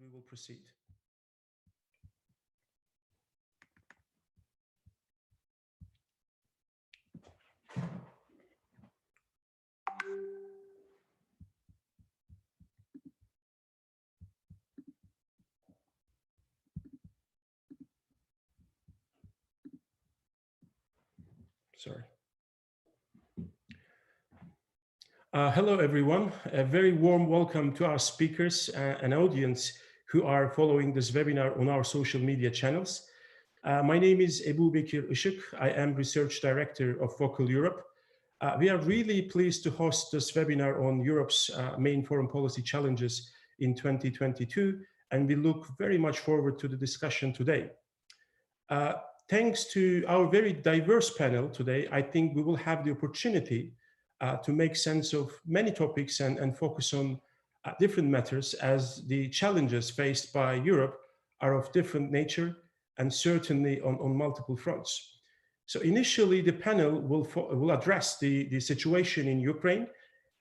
we will proceed. Sorry. Hello, everyone. A very warm welcome to our speakers and audience who are following this webinar on our social media channels. My name is Ebu Bekir Işık. I am Research Director of Vocal Europe. We are really pleased to host this webinar on Europe's main foreign policy challenges in 2022, and we look very much forward to the discussion today. Thanks to our very diverse panel today, I think we will have the opportunity to make sense of many topics and focus on different matters, as the challenges faced by Europe are of different nature and certainly on multiple fronts. So initially, the panel will address the situation in Ukraine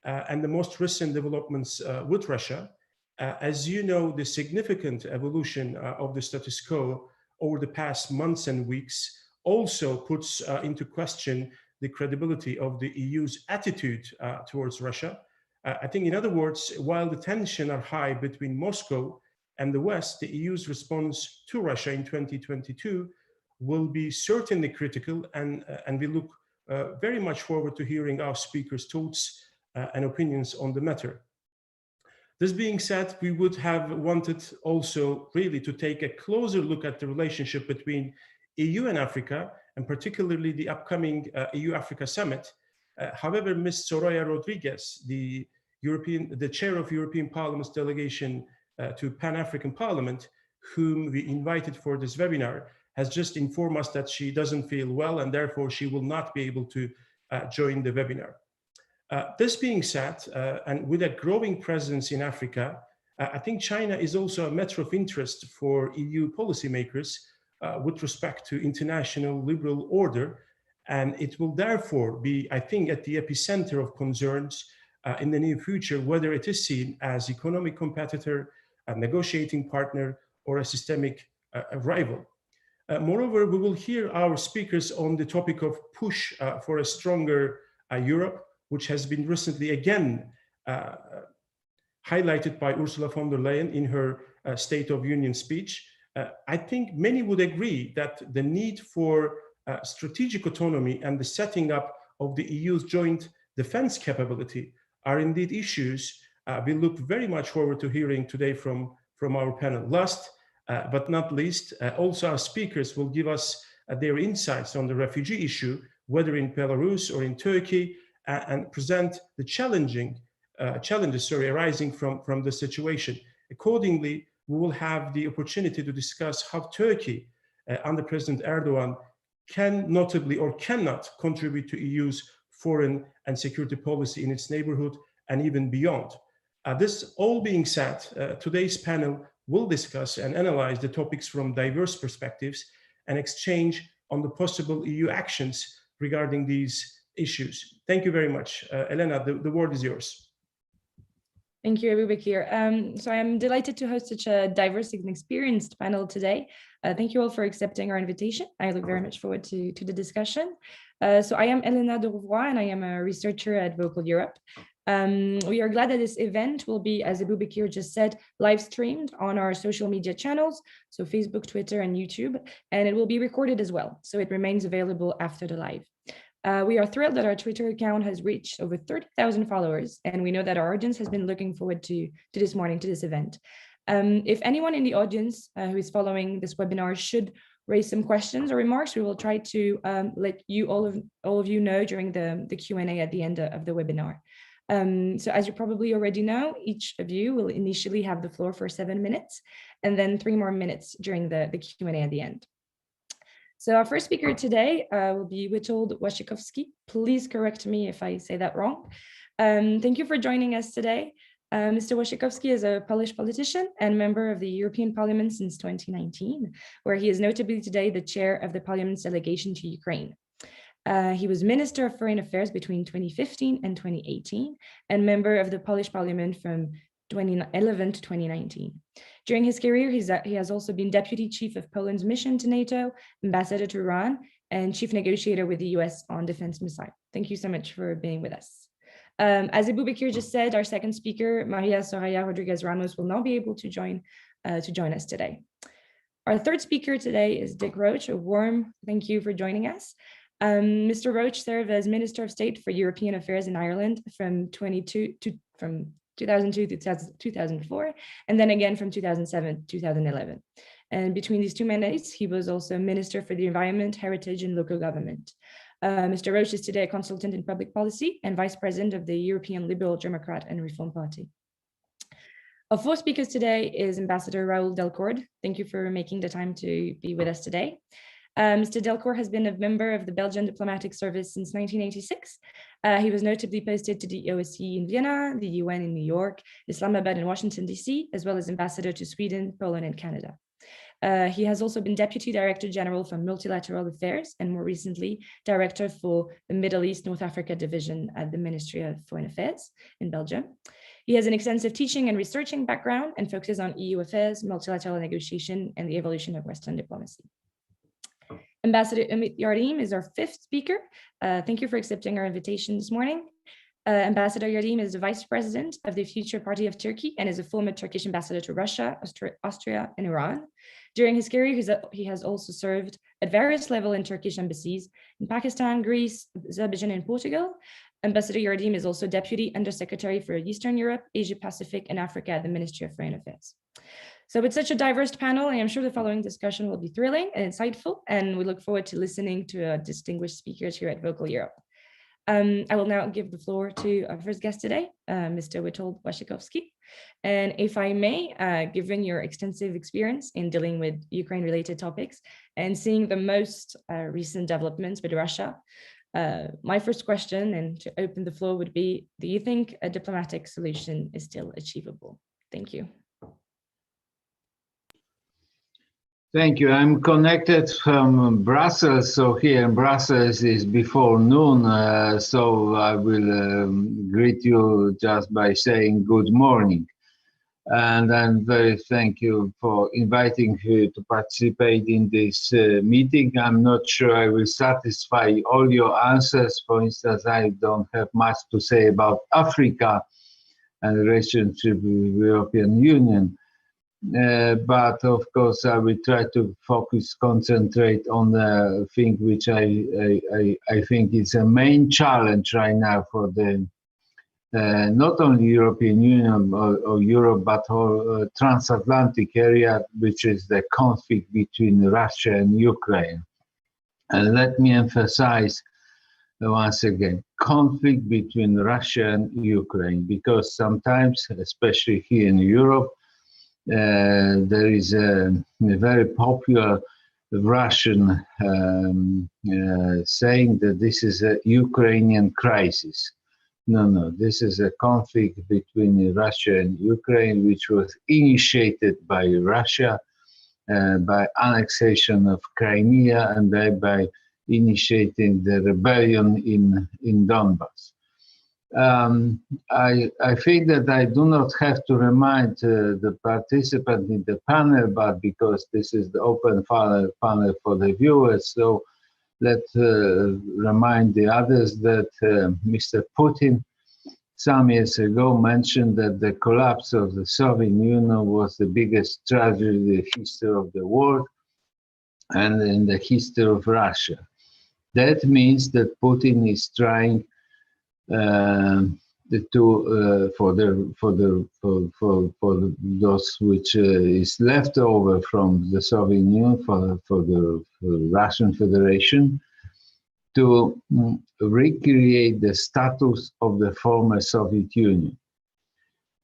and the most recent developments with Russia. As you know, the significant evolution of the status quo over the past months and weeks also puts into question the credibility of the EU's attitude towards Russia. I think, in other words, while the tensions are high between Moscow and the West, the EU's response to Russia in 2022 will be certainly critical, and we look very much forward to hearing our speakers' thoughts and opinions on the matter. This being said, we would have wanted also really to take a closer look at the relationship between EU and Africa, and particularly the upcoming EU-Africa summit. However, Ms. Soraya Rodriguez, the chair of European Parliament's delegation to Pan-African Parliament, whom we invited for this webinar, has just informed us that she doesn't feel well and therefore she will not be able to join the webinar. This being said, and with a growing presence in Africa, I think China is also a matter of interest for EU policymakers with respect to international liberal order, and it will therefore be, I think, at the epicenter of concerns in the near future, whether it is seen as economic competitor, a negotiating partner, or a systemic rival. Moreover, we will hear our speakers on the topic of push for a stronger Europe, which has been recently again highlighted by Ursula von der Leyen in her State of Union speech. I think many would agree that the need for strategic autonomy and the setting up of the EU's joint defense capability are indeed issues we look very much forward to hearing today from our panel. Last but not least, also our speakers will give us their insights on the refugee issue, whether in Belarus or in Turkey, and present the challenges arising from the situation. Accordingly, we will have the opportunity to discuss how Turkey, under President Erdogan, can notably or cannot contribute to EU's foreign and security policy in its neighborhood and even beyond. This all being said, today's panel will discuss and analyze the topics from diverse perspectives and exchange on the possible EU actions regarding these issues. Thank you very much. Elena, the word is yours. Thank you, Ebu Bekir. So I'm delighted to host such a diverse and experienced panel today. Thank you all for accepting our invitation. I look very much forward to the discussion. So I am Elena de Rouvroy, and I am a researcher at Vocal Europe. We are glad that this event will be, as Ebu Bekir just said, live streamed on our social media channels, so Facebook, Twitter, and YouTube, and it will be recorded as well, so it remains available after the live. We are thrilled that our Twitter account has reached over 30,000 followers, and we know that our audience has been looking forward to this morning, to this event. If anyone in the audience who is following this webinar should raise some questions or remarks, we will try to let you all of you know during the Q&A at the end of the webinar. So as you probably already know, each of you will initially have the floor for 7 minutes, and then 3 more minutes during the Q&A at the end. So our first speaker today will be Witold Waszczykowski. Please correct me if I say that wrong. Thank you for joining us today. Mr. Waszczykowski is a Polish politician and member of the European Parliament since 2019, where he is notably today the chair of the Parliament's delegation to Ukraine. He was Minister of Foreign Affairs between 2015 and 2018, and member of the Polish Parliament from 2011 to 2019. During his career, he has also been Deputy Chief of Poland's mission to NATO, Ambassador to Iran, and Chief Negotiator with the US on defense missile. Thank you so much for being with us. As Abu Bakir just said, our second speaker, Maria Soraya Rodriguez Ramos, will not be able to join us today. Our third speaker today is Dick Roach. A warm thank you for joining us. Mr. Roach served as Minister of State for European Affairs in Ireland from 2002 to 2004, and then again from 2007 to 2011. And between these two mandates, he was also Minister for the Environment, Heritage, and Local Government. Mr. Roach is today a consultant in public policy and Vice President of the European Liberal Democrat and Reform Party. Our fourth speaker today is Ambassador Raoul Delcourt. Thank you for making the time to be with us today. Mr. Delcourt has been a member of the Belgian Diplomatic Service since 1986. He was notably posted to the OSCE in Vienna, the UN in New York, Islamabad and Washington, D.C., as well as ambassador to Sweden, Poland, and Canada. He has also been Deputy Director General for Multilateral Affairs and more recently, Director for the Middle East North Africa Division at the Ministry of Foreign Affairs in Belgium. He has an extensive teaching and researching background and focuses on EU affairs, multilateral negotiation, and the evolution of Western diplomacy. Ambassador Ümit Yardim is our fifth speaker. Thank you for accepting our invitation this morning. Ambassador Yardim is the Vice President of the Future Party of Turkey and is a former Turkish ambassador to Russia, Austria, and Iran. During his career, he has also served at various levels in Turkish embassies in Pakistan, Greece, Azerbaijan, and Portugal. Ambassador Yardim is also Deputy Undersecretary for Eastern Europe, Asia Pacific, and Africa at the Ministry of Foreign Affairs. So with such a diverse panel, I am sure the following discussion will be thrilling and insightful, and we look forward to listening to our distinguished speakers here at Vocal Europe. I will now give the floor to our first guest today, Mr. Witold Waszczykowski. And if I may, given your extensive experience in dealing with Ukraine-related topics and seeing the most recent developments with Russia, my first question, and to open the floor, would be, do you think a diplomatic solution is still achievable? Thank you. Thank you. I'm connected from Brussels, so here in Brussels is before noon, so I will greet you just by saying good morning. And I'm very thank you for inviting me to participate in this meeting. I'm not sure I will satisfy all your answers. For instance, I don't have much to say about Africa and the relationship with the European Union. But of course, I will try to concentrate on the thing which I think is a main challenge right now for the not only European Union or Europe, but whole transatlantic area, which is the conflict between Russia and Ukraine. And let me emphasize once again, conflict between Russia and Ukraine, because sometimes, especially here in Europe, there is a very popular Russian saying that this is a Ukrainian crisis. No, this is a conflict between Russia and Ukraine, which was initiated by Russia by annexation of Crimea and thereby initiating the rebellion in Donbass. I think that I do not have to remind the participant in the panel, but because this is the open panel for the viewers, so let's remind the others that Mr. Putin some years ago mentioned that the collapse of the Soviet Union was the biggest tragedy in the history of the world and in the history of Russia. That means that Putin is trying for those which is left over from the Soviet Union for the Russian Federation to recreate the status of the former Soviet Union.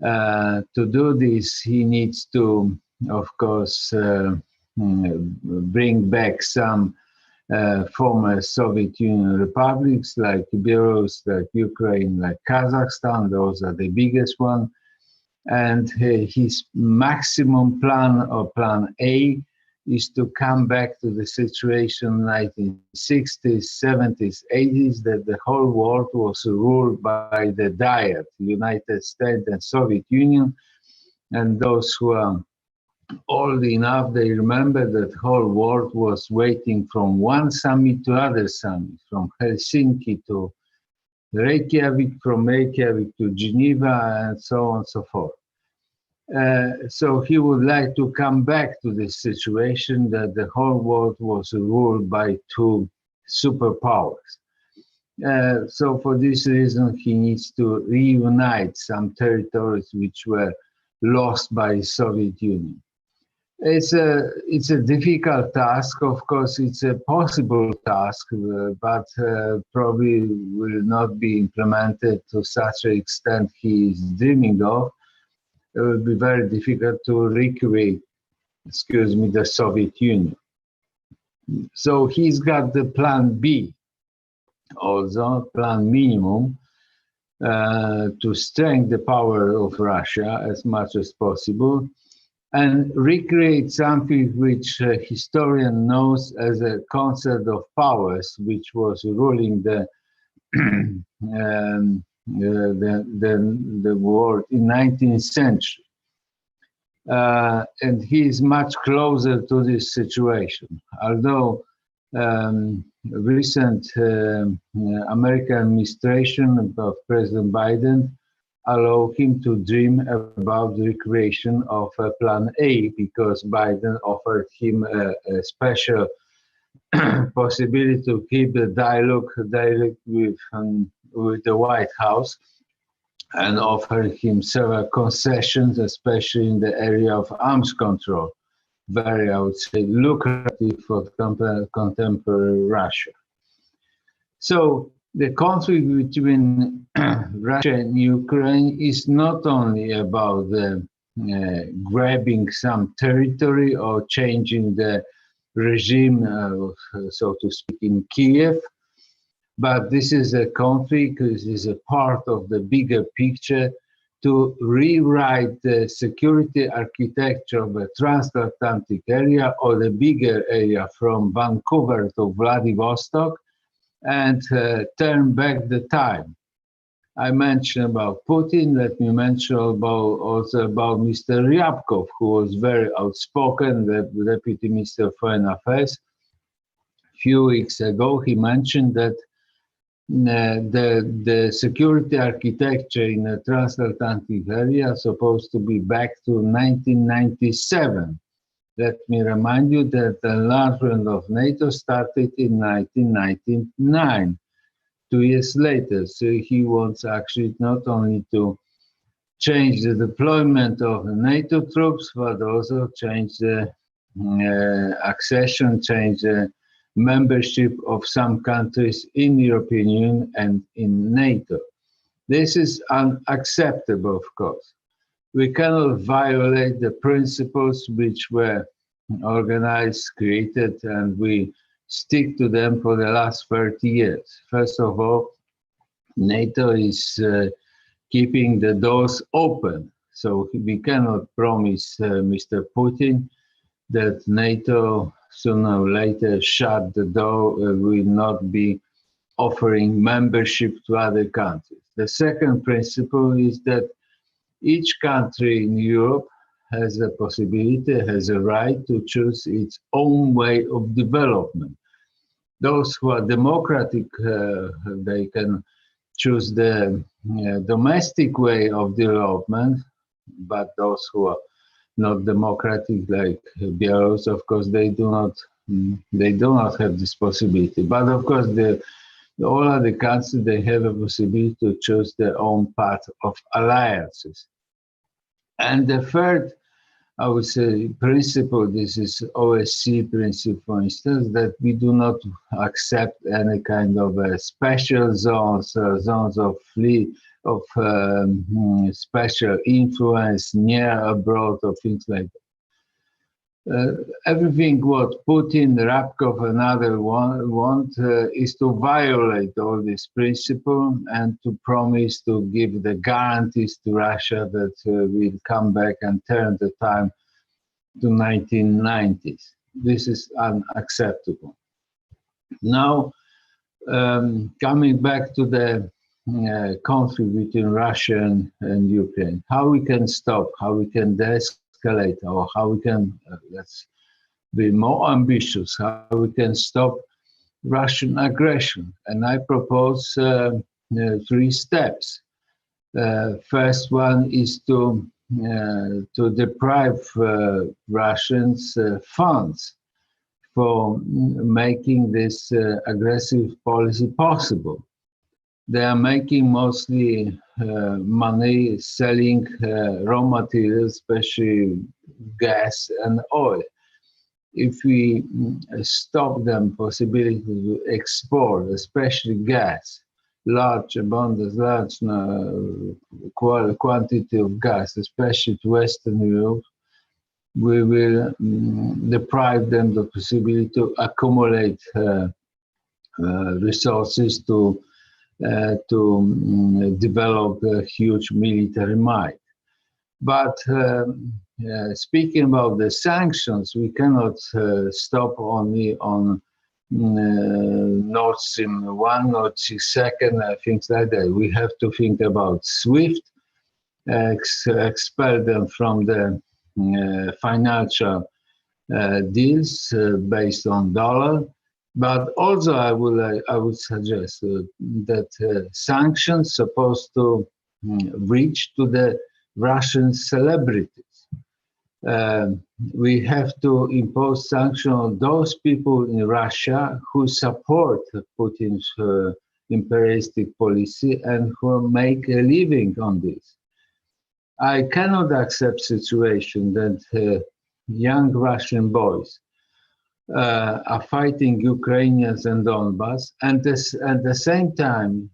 To do this, he needs to, of course, bring back some former Soviet Union republics like Belarus, like Ukraine, like Kazakhstan. Those are the biggest one. And his maximum plan, or plan A, is to come back to the situation 1960s, 70s, 80s, that the whole world was ruled by the Dyad, United States and Soviet Union, and those who are old enough, they remember that the whole world was waiting from one summit to other summit, from Helsinki to Reykjavik, from Reykjavik to Geneva, and so on and so forth. So he would like to come back to this situation that the whole world was ruled by two superpowers. So for this reason, he needs to reunite some territories which were lost by the Soviet Union. It's a difficult task. Of course, it's a possible task, but probably will not be implemented to such an extent he is dreaming of. It will be very difficult to recreate, the Soviet Union. So he's got the plan B, also plan minimum, to strengthen the power of Russia as much as possible and recreate something which historian knows as a concert of powers, which was ruling the world in 19th century. And he is much closer to this situation. Although recent American administration of President Biden allow him to dream about the recreation of Plan A, because Biden offered him a special possibility to keep the dialogue with the White House, and offered him several concessions, especially in the area of arms control, very, I would say, lucrative for contemporary Russia. So the conflict between Russia and Ukraine is not only about grabbing some territory or changing the regime, so to speak, in Kiev, but this is a conflict, this is a part of the bigger picture to rewrite the security architecture of the transatlantic area, or the bigger area from Vancouver to Vladivostok, and turn back the time. I mentioned about Putin. Let me mention also about Mr. Ryabkov, who was very outspoken, the Deputy Minister of Foreign Affairs. A few weeks ago, he mentioned that the security architecture in the transatlantic area is supposed to be back to 1997. Let me remind you that the enlargement of NATO started in 1999, 2 years later. So he wants actually not only to change the deployment of the NATO troops, but also change the accession, change the membership of some countries in the European Union and in NATO. This is unacceptable, of course. We cannot violate the principles which were organized, created, and we stick to them for the last 30 years. First of all, NATO is keeping the doors open. So we cannot promise Mr. Putin that NATO sooner or later shut the door, will not be offering membership to other countries. The second principle is that each country in Europe has a possibility, has a right to choose its own way of development. Those who are democratic, they can choose the domestic way of development, but those who are not democratic, like Belarus, of course, they do not have this possibility. But of course, all other countries, they have a possibility to choose their own path of alliances. And the third, I would say, principle, this is OSCE principle, for instance, that we do not accept any kind of special zones, zones of special influence near abroad, or things like that. Everything what Putin, Ryabkov, and others want is to violate all this principle and to promise to give the guarantees to Russia that we'll come back and turn the time to 1990s. This is unacceptable. Now, coming back to the conflict between Russia and Ukraine, how we can stop, how we can de-escalate de-escalate, or how we can, let's be more ambitious, how we can stop Russian aggression. And I propose 3 steps. First one is to deprive Russians funds for making this aggressive policy possible. They are making mostly money selling raw materials, especially gas and oil. If we stop them possibility to export, especially gas, large abundance, large quantity of gas, especially to Western Europe, we will deprive them the possibility to accumulate resources to develop a huge military might. But speaking about the sanctions, we cannot stop only on Nord Stream 1, Nord Stream 2, things like that. We have to think about SWIFT, expel them from the financial deals based on dollar. But also, I would suggest that sanctions supposed to reach to the Russian celebrities. We have to impose sanctions on those people in Russia who support Putin's imperialistic policy and who make a living on this. I cannot accept situation that young Russian boys are fighting Ukrainians and Donbass, and at the same time,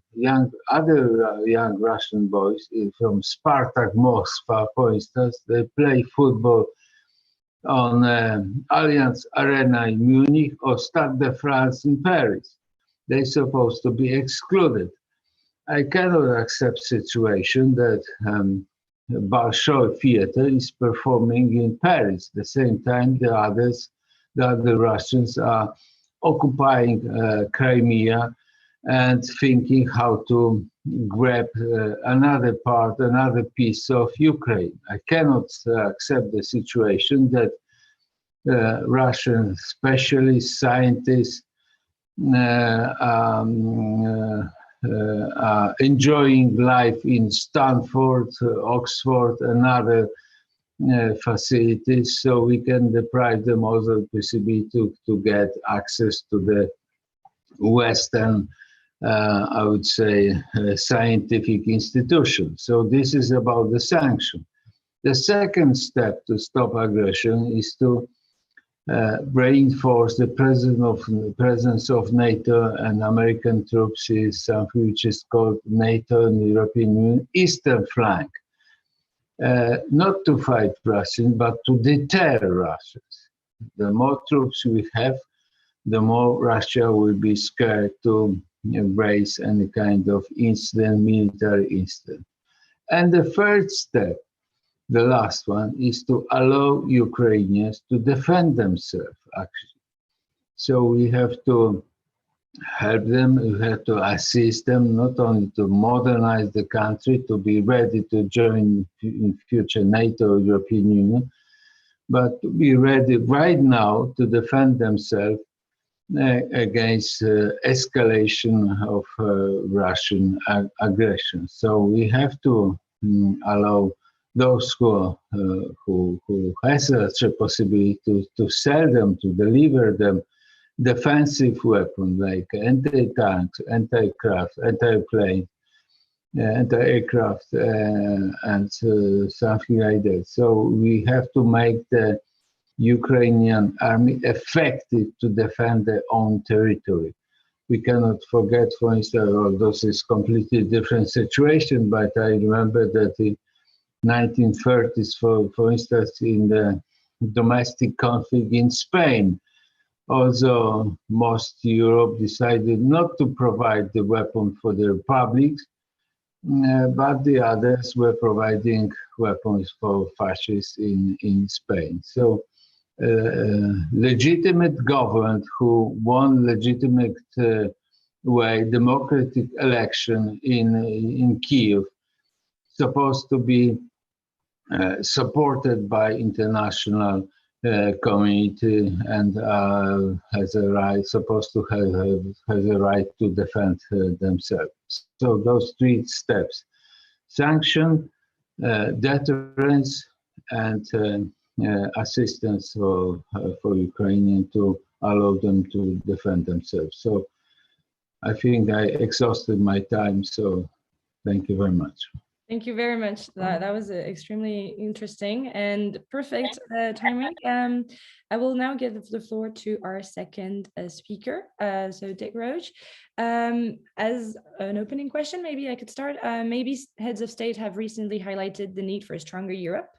other young Russian boys from Spartak Moscow, for instance, they play football on Allianz Arena in Munich or Stade de France in Paris. They're supposed to be excluded. I cannot accept situation that Bolshoi Theater is performing in Paris. At the same time, the other Russians are occupying Crimea and thinking how to grab another piece of Ukraine. I cannot accept the situation that Russian specialists, scientists are enjoying life in Stanford, Oxford, and other facilities, so we can deprive them also the possibility to get access to the Western, I would say, scientific institutions. So this is about the sanction. The second step to stop aggression is to reinforce the presence of NATO and American troops is something which is called NATO and European Union Eastern flank. Not to fight Russians, but to deter Russians. The more troops we have, the more Russia will be scared to embrace any kind of incident, military incident. And the third step, the last one, is to allow Ukrainians to defend themselves, actually. So we have to help them, we have to assist them, not only to modernize the country, to be ready to join in future NATO or European Union, but to be ready right now to defend themselves against escalation of Russian aggression. So we have to allow those who has such a possibility to sell them, to deliver them defensive weapons like anti-tanks, anti-craft, anti-plane, anti-aircraft, and something like that. So we have to make the Ukrainian army effective to defend their own territory. We cannot forget, for instance, although this is completely different situation, but I remember that in 1930s, for instance, in the domestic conflict in Spain, also most Europe decided not to provide the weapon for the republics, but the others were providing weapons for fascists in Spain. So legitimate government who won legitimate way democratic election in Kiev supposed to be supported by international community and has a right, supposed to has a right to defend themselves. So those three steps: sanction, deterrence, and assistance for Ukrainians to allow them to defend themselves. So I think I exhausted my time. So thank you very much. Thank you very much. That was extremely interesting and perfect timing. I will now give the floor to our second speaker, so Dick Roche. As an opening question, maybe I could start. Maybe heads of state have recently highlighted the need for a stronger Europe.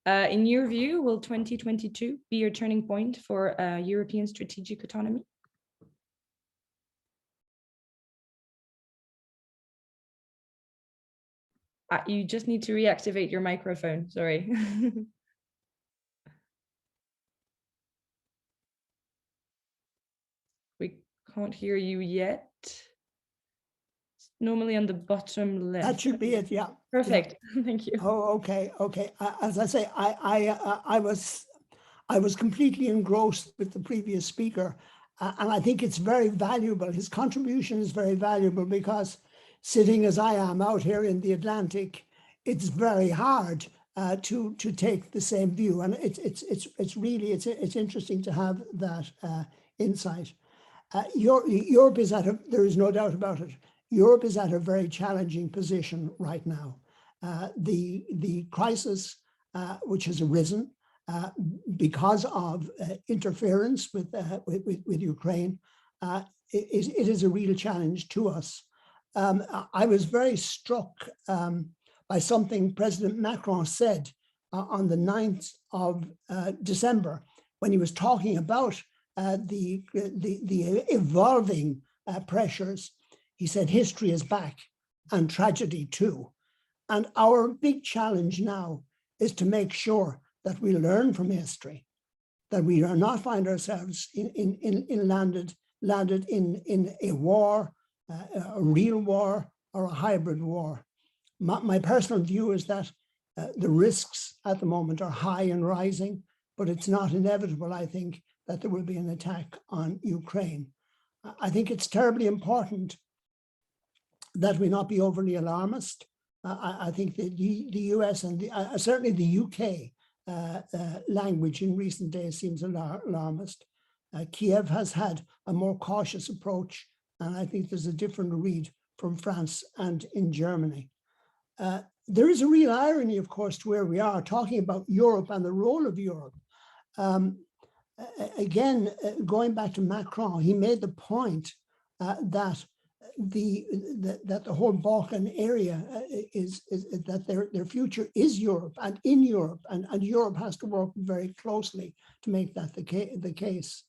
In your view, will 2022 be a turning point for European strategic autonomy? You just need to reactivate your microphone, sorry. We can't hear you yet. It's normally on the bottom left. That should be it, yeah. Perfect, yeah. Thank you. Oh, okay. As I say, I was completely engrossed with the previous speaker, and I think it's very valuable. His contribution is very valuable because sitting as I am out here in the Atlantic, it's very hard to take the same view, and it's really interesting to have that insight. Europe is there is no doubt about it. Europe is at a very challenging position right now. The crisis which has arisen because of interference with Ukraine, it is a real challenge to us. I was very struck by something President Macron said on the 9th of December when he was talking about the evolving pressures. He said, history is back and tragedy too. And our big challenge now is to make sure that we learn from history, that we do not find ourselves landed in a war, a real war or a hybrid war. My personal view is that the risks at the moment are high and rising, but it's not inevitable, I think, that there will be an attack on Ukraine. I think it's terribly important that we not be overly alarmist. I think that the US and certainly the UK language in recent days seems alarmist. Kiev has had a more cautious approach, and I think there's a different read from France and in Germany. There is a real irony, of course, to where we are talking about Europe and the role of Europe. Again, going back to Macron, he made the point that the whole Balkan area is that their future is Europe and in Europe, and Europe has to work very closely to make that the case.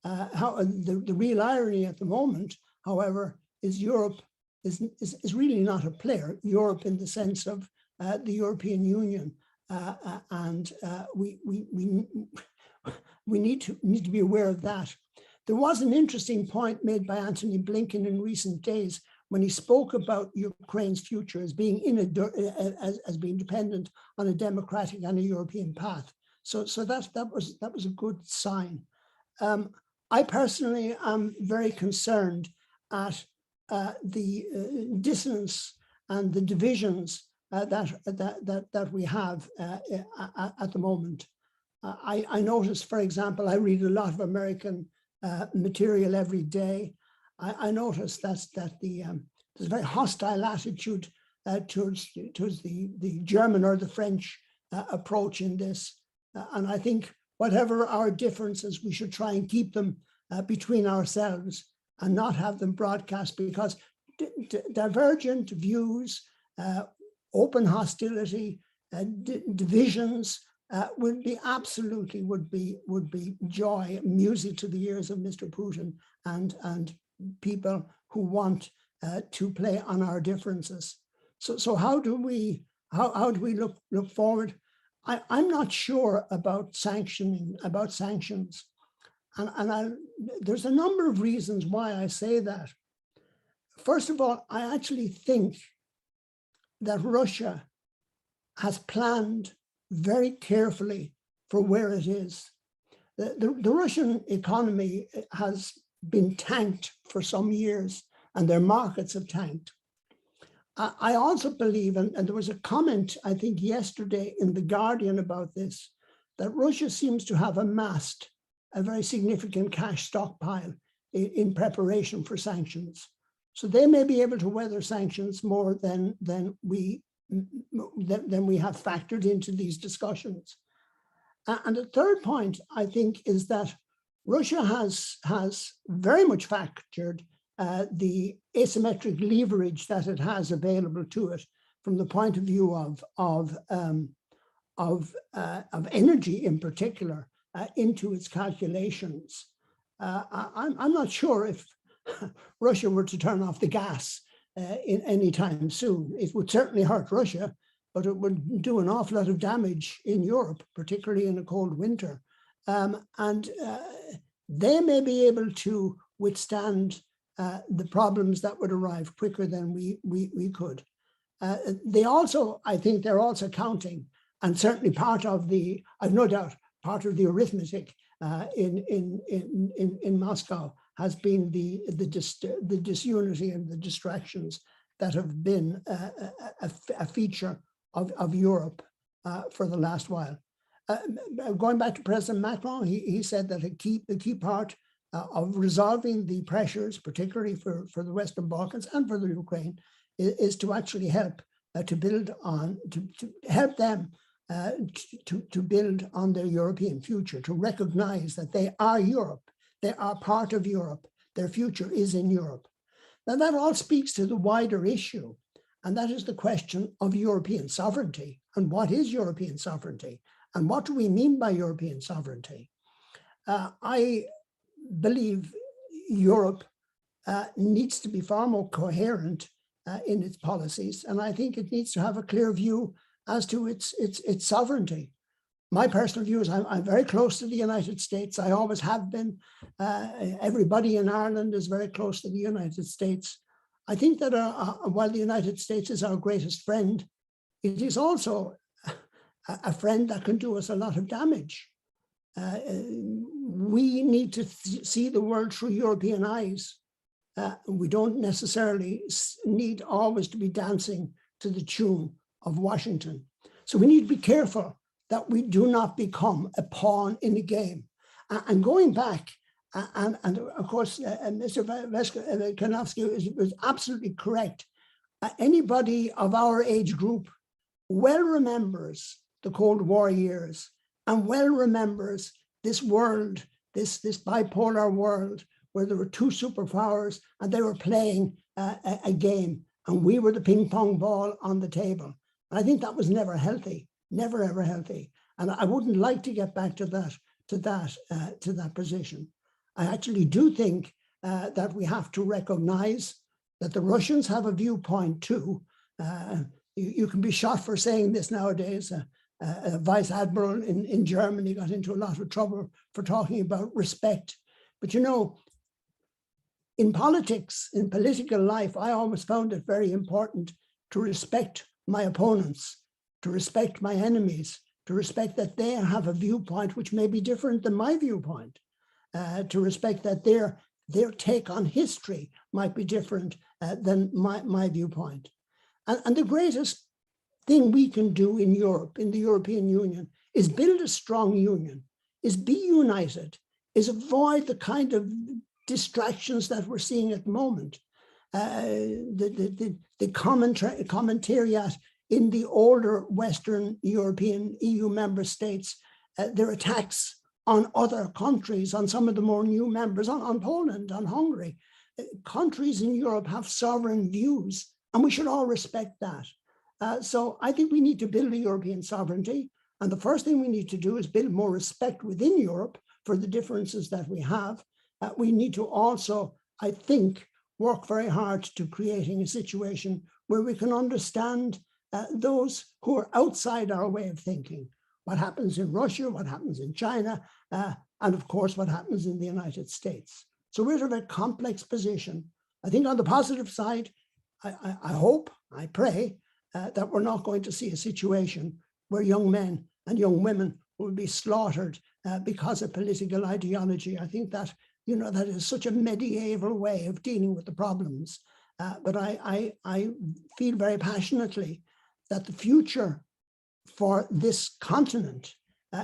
The real irony at the moment, however, is Europe is really not a player. Europe, in the sense of the European Union, and we need to be aware of that. There was an interesting point made by Antony Blinken in recent days when he spoke about Ukraine's future as being as being dependent on a democratic and a European path. So that was a good sign. I personally am very concerned at the dissonance and the divisions that we have at the moment. I notice, for example, I read a lot of American material every day. I notice that there's a very hostile attitude towards the German or the French approach in this. And I think whatever our differences, we should try and keep them between ourselves and not have them broadcast, because divergent views, open hostility, divisions would be joy, music to the ears of Mr. Putin and people who want to play on our differences. So how do we look forward? I'm not sure about sanctions, and there's a number of reasons why I say that. First of all, I actually think that Russia has planned very carefully for where it is. The Russian economy has been tanked for some years, and their markets have tanked. I also believe, and there was a comment, I think, yesterday in The Guardian about this, that Russia seems to have amassed a very significant cash stockpile in preparation for sanctions. So they may be able to weather sanctions more than we have factored into these discussions. And the third point, I think, is that Russia has very much factored the asymmetric leverage that it has available to it from the point of view of energy in particular into its calculations. I'm not sure if Russia were to turn off the gas in any time soon. It would certainly hurt Russia, but it would do an awful lot of damage in Europe, particularly in a cold winter. And they may be able to withstand the problems that would arrive quicker than we could. They also, I think they're also counting, and certainly part of the, I've no doubt, part of the arithmetic in Moscow has been the disunity and the distractions that have been a feature of Europe for the last while. Going back to President Macron, he said that the key part of resolving the pressures, particularly for the Western Balkans and for the Ukraine, is to actually help to build on, to help them to build on their European future, to recognize that they are Europe, they are part of Europe, their future is in Europe. Now that all speaks to the wider issue, and that is the question of European sovereignty. And what is European sovereignty? And what do we mean by European sovereignty? I believe Europe needs to be far more coherent in its policies, and I think it needs to have a clear view as to its sovereignty. My personal view is I'm very close to the United States. I always have been. Everybody in Ireland is very close to the United States. I think that while the United States is our greatest friend, it is also a friend that can do us a lot of damage. We need to see the world through European eyes. We don't necessarily need always to be dancing to the tune of Washington. So we need to be careful that we do not become a pawn in the game. And going back, and of course, Mr. Karnowski was absolutely correct. Anybody of our age group well remembers the Cold War years and well remembers this world, this bipolar world where there were two superpowers and they were playing a game and we were the ping pong ball on the table. And I think that was never healthy, never ever healthy. And I wouldn't like to get back to that position. I actually do think that we have to recognize that the Russians have a viewpoint too. You can be shot for saying this nowadays. A vice admiral in Germany got into a lot of trouble for talking about respect. But you know, in politics, in political life, I always found it very important to respect my opponents, to respect my enemies, to respect that they have a viewpoint which may be different than my viewpoint, to respect that their take on history might be different than my viewpoint. And the greatest thing we can do in Europe, in the European Union, is build a strong union, is be united, is avoid the kind of distractions that we're seeing at the moment. The commentariat in the older Western European EU member states, their attacks on other countries, on some of the more new members, on Poland, on Hungary. Countries in Europe have sovereign views, and we should all respect that. So I think we need to build a European sovereignty. And the first thing we need to do is build more respect within Europe for the differences that we have. We need to also, I think, work very hard to creating a situation where we can understand those who are outside our way of thinking. What happens in Russia, what happens in China, and of course, what happens in the United States. So we're in a complex position. I think on the positive side, I hope, I pray that we're not going to see a situation where young men and young women who will be slaughtered because of political ideology. I think that, that is such a medieval way of dealing with the problems. But I feel very passionately that the future for this continent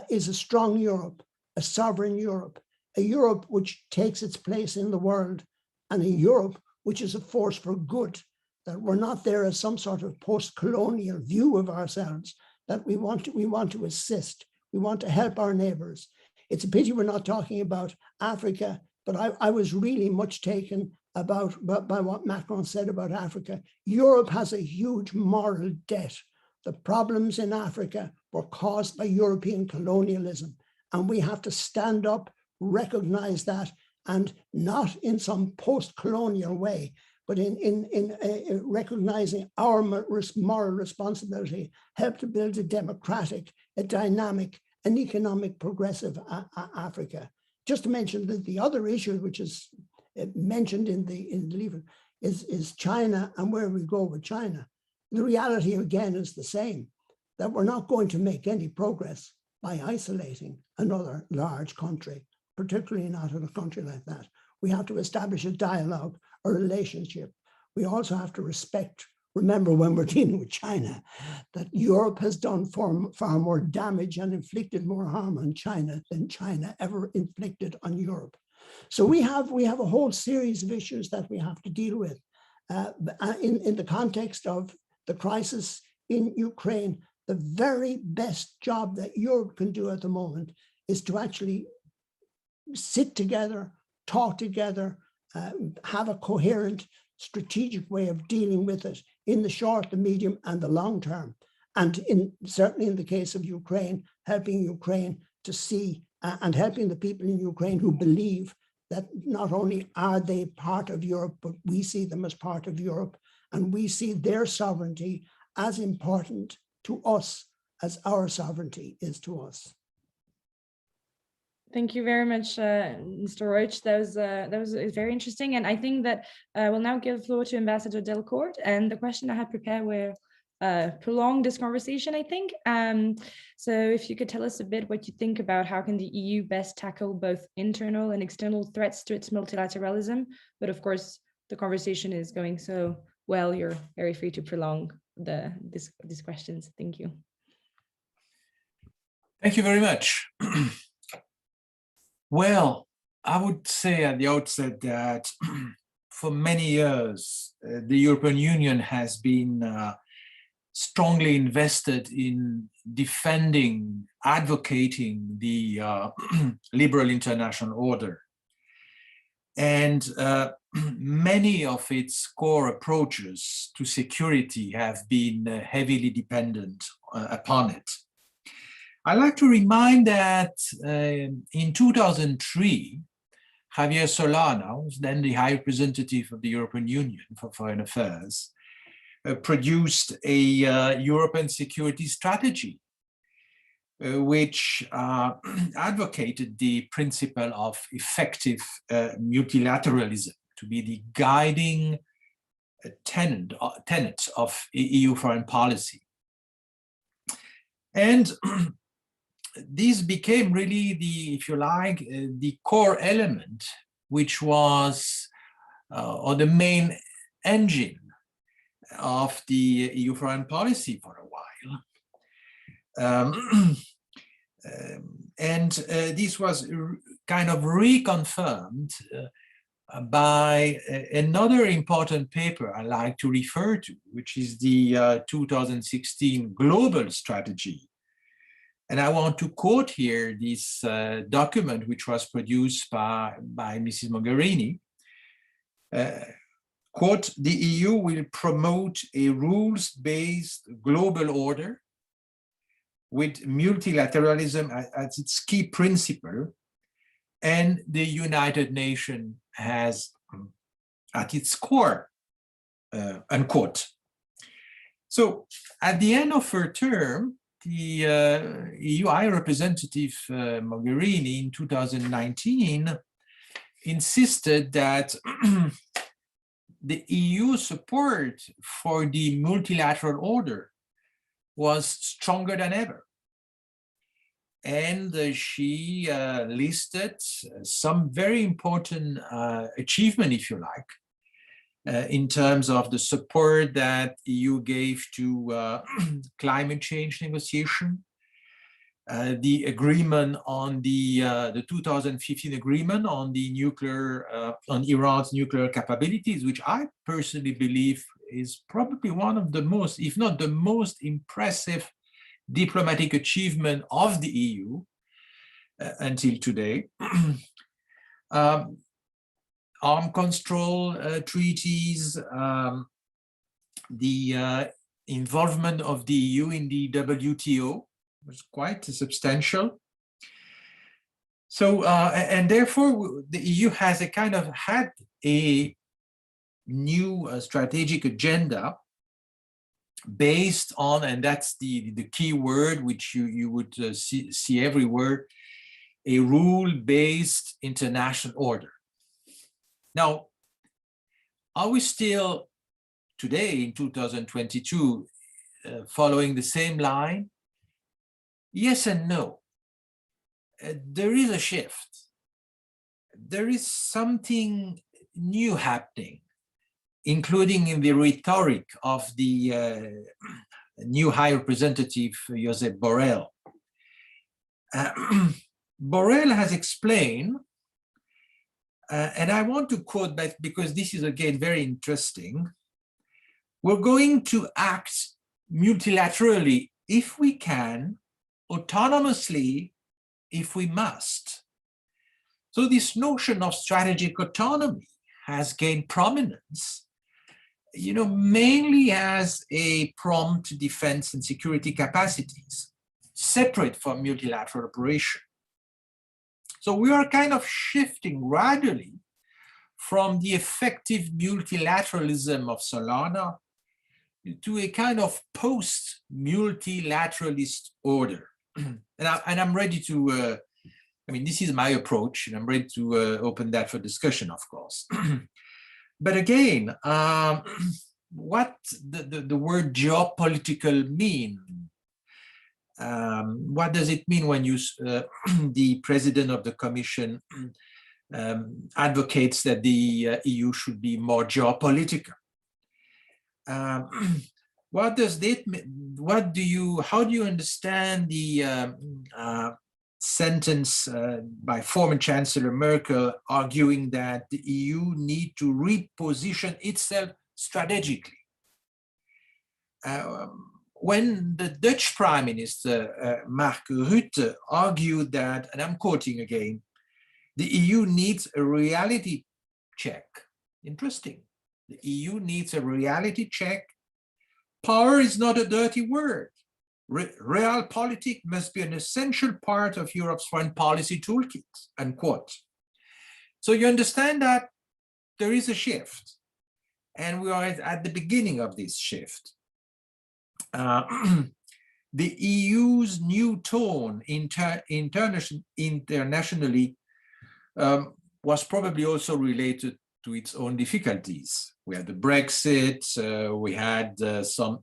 is a strong Europe, a sovereign Europe, a Europe which takes its place in the world, and a Europe which is a force for good, that we're not there as some sort of post-colonial view of ourselves, that we want to assist, we want to help our neighbors. It's a pity we're not talking about Africa, but I was really much taken by what Macron said about Africa. Europe has a huge moral debt. The problems in Africa were caused by European colonialism, and we have to stand up, recognize that, and not in some post-colonial way, but in recognizing our moral responsibility, help to build a democratic, a dynamic, an economic progressive Africa. Just to mention that the other issue, which is mentioned in the leaflet, is China and where we go with China. The reality again is the same, that we're not going to make any progress by isolating another large country, particularly not in a country like that. We have to establish a dialogue, a relationship. We also have to respect, remember when we're dealing with China, that Europe has done far more damage and inflicted more harm on China than China ever inflicted on Europe. So we have a whole series of issues that we have to deal with in the context of the crisis in Ukraine. The very best job that Europe can do at the moment is to actually sit together, talk together, have a coherent strategic way of dealing with it in the short, the medium, and the long term. And certainly in the case of Ukraine, helping Ukraine to see and helping the people in Ukraine who believe that not only are they part of Europe, but we see them as part of Europe, and we see their sovereignty as important to us as our sovereignty is to us. Thank you very much, Mr. Roach. That was very interesting, and I think that we'll now give the floor to Ambassador Delcourt. And the question I had prepared were prolong this conversation, I think. So if you could tell us a bit what you think about how can the EU best tackle both internal and external threats to its multilateralism. But of course, the conversation is going so well, you're very free to prolong these questions. Thank you. Thank you very much. Well, I would say at the outset that for many years, the European Union has been strongly invested in defending, advocating the liberal international order. And many of its core approaches to security have been heavily dependent upon it. I'd like to remind that in 2003, Javier Solana, who was then the High Representative of the European Union for Foreign Affairs, produced a European security strategy, which advocated the principle of effective multilateralism to be the guiding tenet of EU foreign policy. And this became really the, if you like, the core element, which was, or the main engine of the EU foreign policy for a while. This was kind of reconfirmed by another important paper I like to refer to, which is the 2016 Global Strategy. And I want to quote here this document, which was produced by Mrs. Mogherini. Quote, the EU will promote a rules-based global order with multilateralism as its key principle, and the United Nations has at its core, unquote. So at the end of her term, the EU High Representative Mogherini in 2019 insisted that the EU support for the multilateral order was stronger than ever. and she listed some very important achievement, if you like, in terms of the support that EU gave to climate change negotiation, the agreement on the 2015 agreement on the nuclear, on Iran's nuclear capabilities, which I personally believe is probably one of the most, if not the most impressive diplomatic achievement of the EU until today. Arm control treaties, the involvement of the EU in the WTO was quite substantial. So, and therefore the EU has a kind of had a new strategic agenda based on, and that's the key word which you would see everywhere, a rule-based international order. Now, are we still today in 2022 following the same line? Yes and no. There is a shift. There is something new happening, including in the rhetoric of the new High Representative, Josep Borrell. Borrell has explained, and I want to quote that because this is again very interesting, we're going to act multilaterally if we can, autonomously if we must. So this notion of strategic autonomy has gained prominence, you know, mainly as a prompt defense and security capacities, separate from multilateral operation. So we are kind of shifting gradually from the effective multilateralism of Solana to a kind of post-multilateralist order. And I'm ready to, I mean, this is my approach, and I'm ready to open that for discussion, of course. But again, what the word geopolitical mean? What does it mean when you, the president of the Commission advocates that the EU should be more geopolitical? What does that mean? How do you understand the sentence by former Chancellor Merkel arguing that the EU need to reposition itself strategically? When the Dutch Prime Minister Mark Rutte argued that, and I'm quoting again, the EU needs a reality check. Interesting. The EU needs a reality check. Power is not a dirty word. Realpolitik must be an essential part of Europe's foreign policy toolkit, unquote. So you understand that there is a shift, and we are at the beginning of this shift. The EU's new tone internationally was probably also related to its own difficulties. We had the Brexit, we had some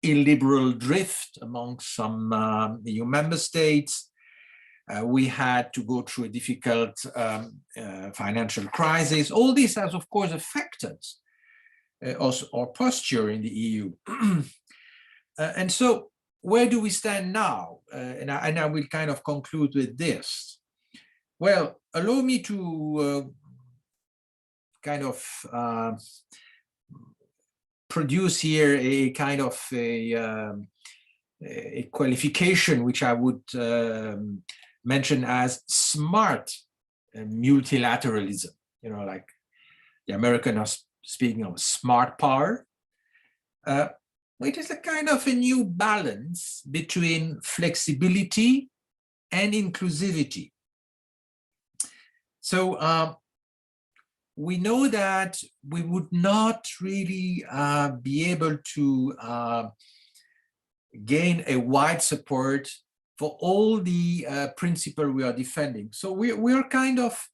illiberal drift among some EU member states. We had to go through a difficult financial crisis. All this has, of course, affected our posture in the EU. And so where do we stand now? And I will kind of conclude with this. Well, allow me to kind of produce here a kind of a qualification which I would mention as smart multilateralism. You know, like the Americans are speaking of smart power. It is a kind of a new balance between flexibility and inclusivity. So we know that we would not really be able to gain a wide support for all the principles we are defending. So we are kind of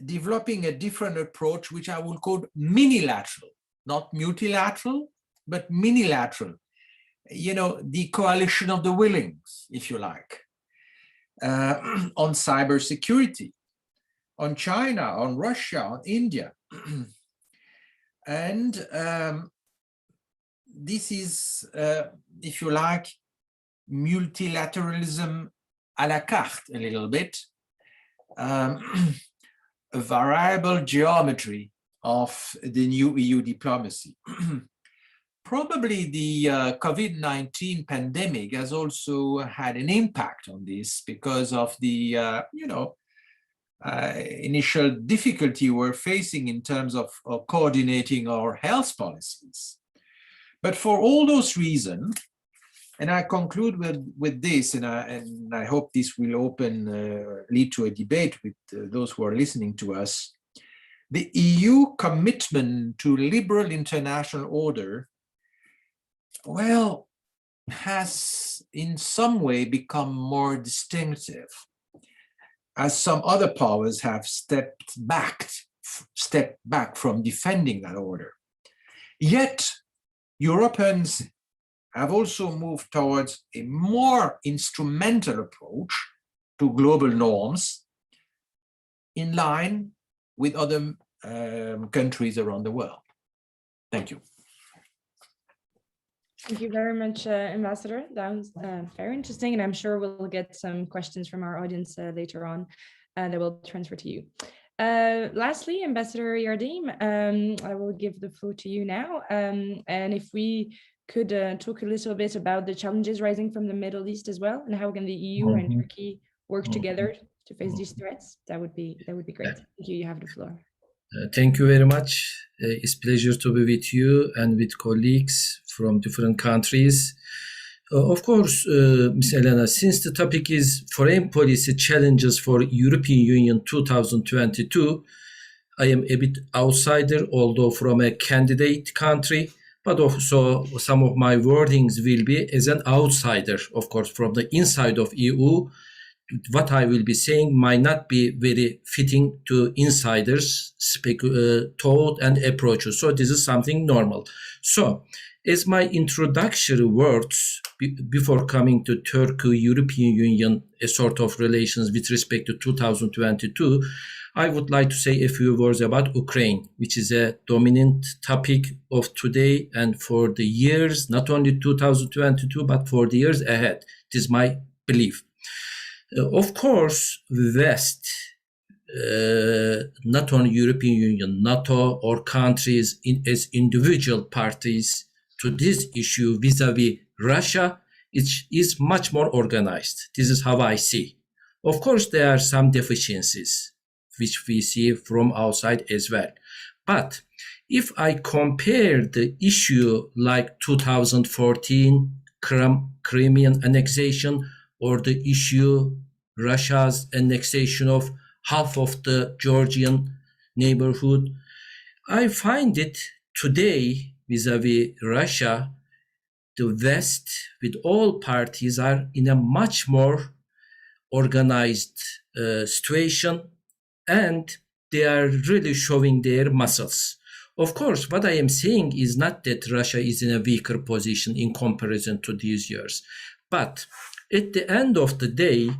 developing a different approach, which I would call minilateral, not multilateral, but minilateral. You know, the coalition of the willings, if you like. on cybersecurity, on China, on Russia, on India. And this is, if you like, multilateralism à la carte a little bit, a variable geometry of the new EU diplomacy. Probably the COVID-19 pandemic has also had an impact on this because of the, initial difficulty we're facing in terms of coordinating our health policies. But for all those reasons, and I conclude with this, and I hope this will lead to a debate with those who are listening to us. The EU commitment to liberal international order, well, has in some way become more distinctive, as some other powers have stepped back from defending that order. Yet, Europeans have also moved towards a more instrumental approach to global norms in line with other countries around the world. Thank you. Thank you very much, Ambassador. That was very interesting, and I'm sure we'll get some questions from our audience later on that will transfer to you. Lastly, Ambassador Yardim, I will give the floor to you now. And if we could talk a little bit about the challenges rising from the Middle East as well, and how can the EU and Turkey work together to face these threats, that would be great. Thank you. You have the floor. Thank you very much. It's a pleasure to be with you and with colleagues from different countries. Of course, Ms. Elena, since the topic is foreign policy challenges for European Union 2022, I am a bit outsider, although from a candidate country, but also some of my wordings will be as an outsider, of course, from the inside of EU. What I will be saying might not be very fitting to insiders' thought and approaches. So this is something normal. So as my introductory words before coming to Turkey, European Union, a sort of relations with respect to 2022, I would like to say a few words about Ukraine, which is a dominant topic of today and for the years, not only 2022, but for the years ahead. It is my belief. Of course, West, not only European Union, NATO, or countries as individual parties to this issue vis-a-vis Russia, is much more organized. This is how I see. Of course, there are some deficiencies, which we see from outside as well. But if I compare the issue like 2014 Crimean annexation, or the issue Russia's annexation of half of the Georgian neighborhood, I find it today vis-a-vis Russia, the West with all parties are in a much more organized situation, and they are really showing their muscles. Of course, what I am saying is not that Russia is in a weaker position in comparison to these years, but at the end of the day,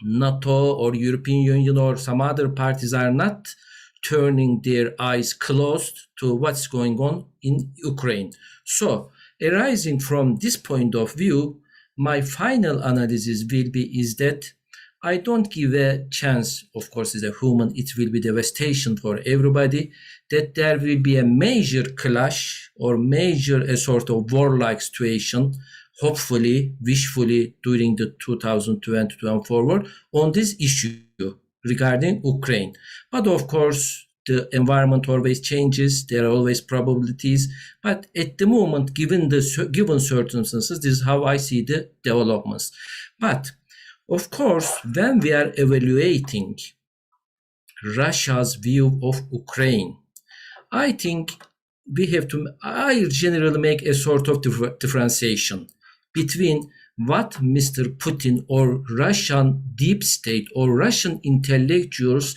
NATO or European Union or some other parties are not turning their eyes closed to what's going on in Ukraine. So, arising from this point of view, my final analysis will be is that I don't give a chance, of course, as a human, it will be devastation for everybody, that there will be a major clash or a sort of warlike situation, hopefully, wishfully, during the 2022 and forward on this issue regarding Ukraine. But of course, the environment always changes. There are always probabilities. But at the moment, given circumstances, this is how I see the developments. But of course, when we are evaluating Russia's view of Ukraine, I think I generally make a sort of differentiation between what Mr. Putin or Russian deep state or Russian intellectuals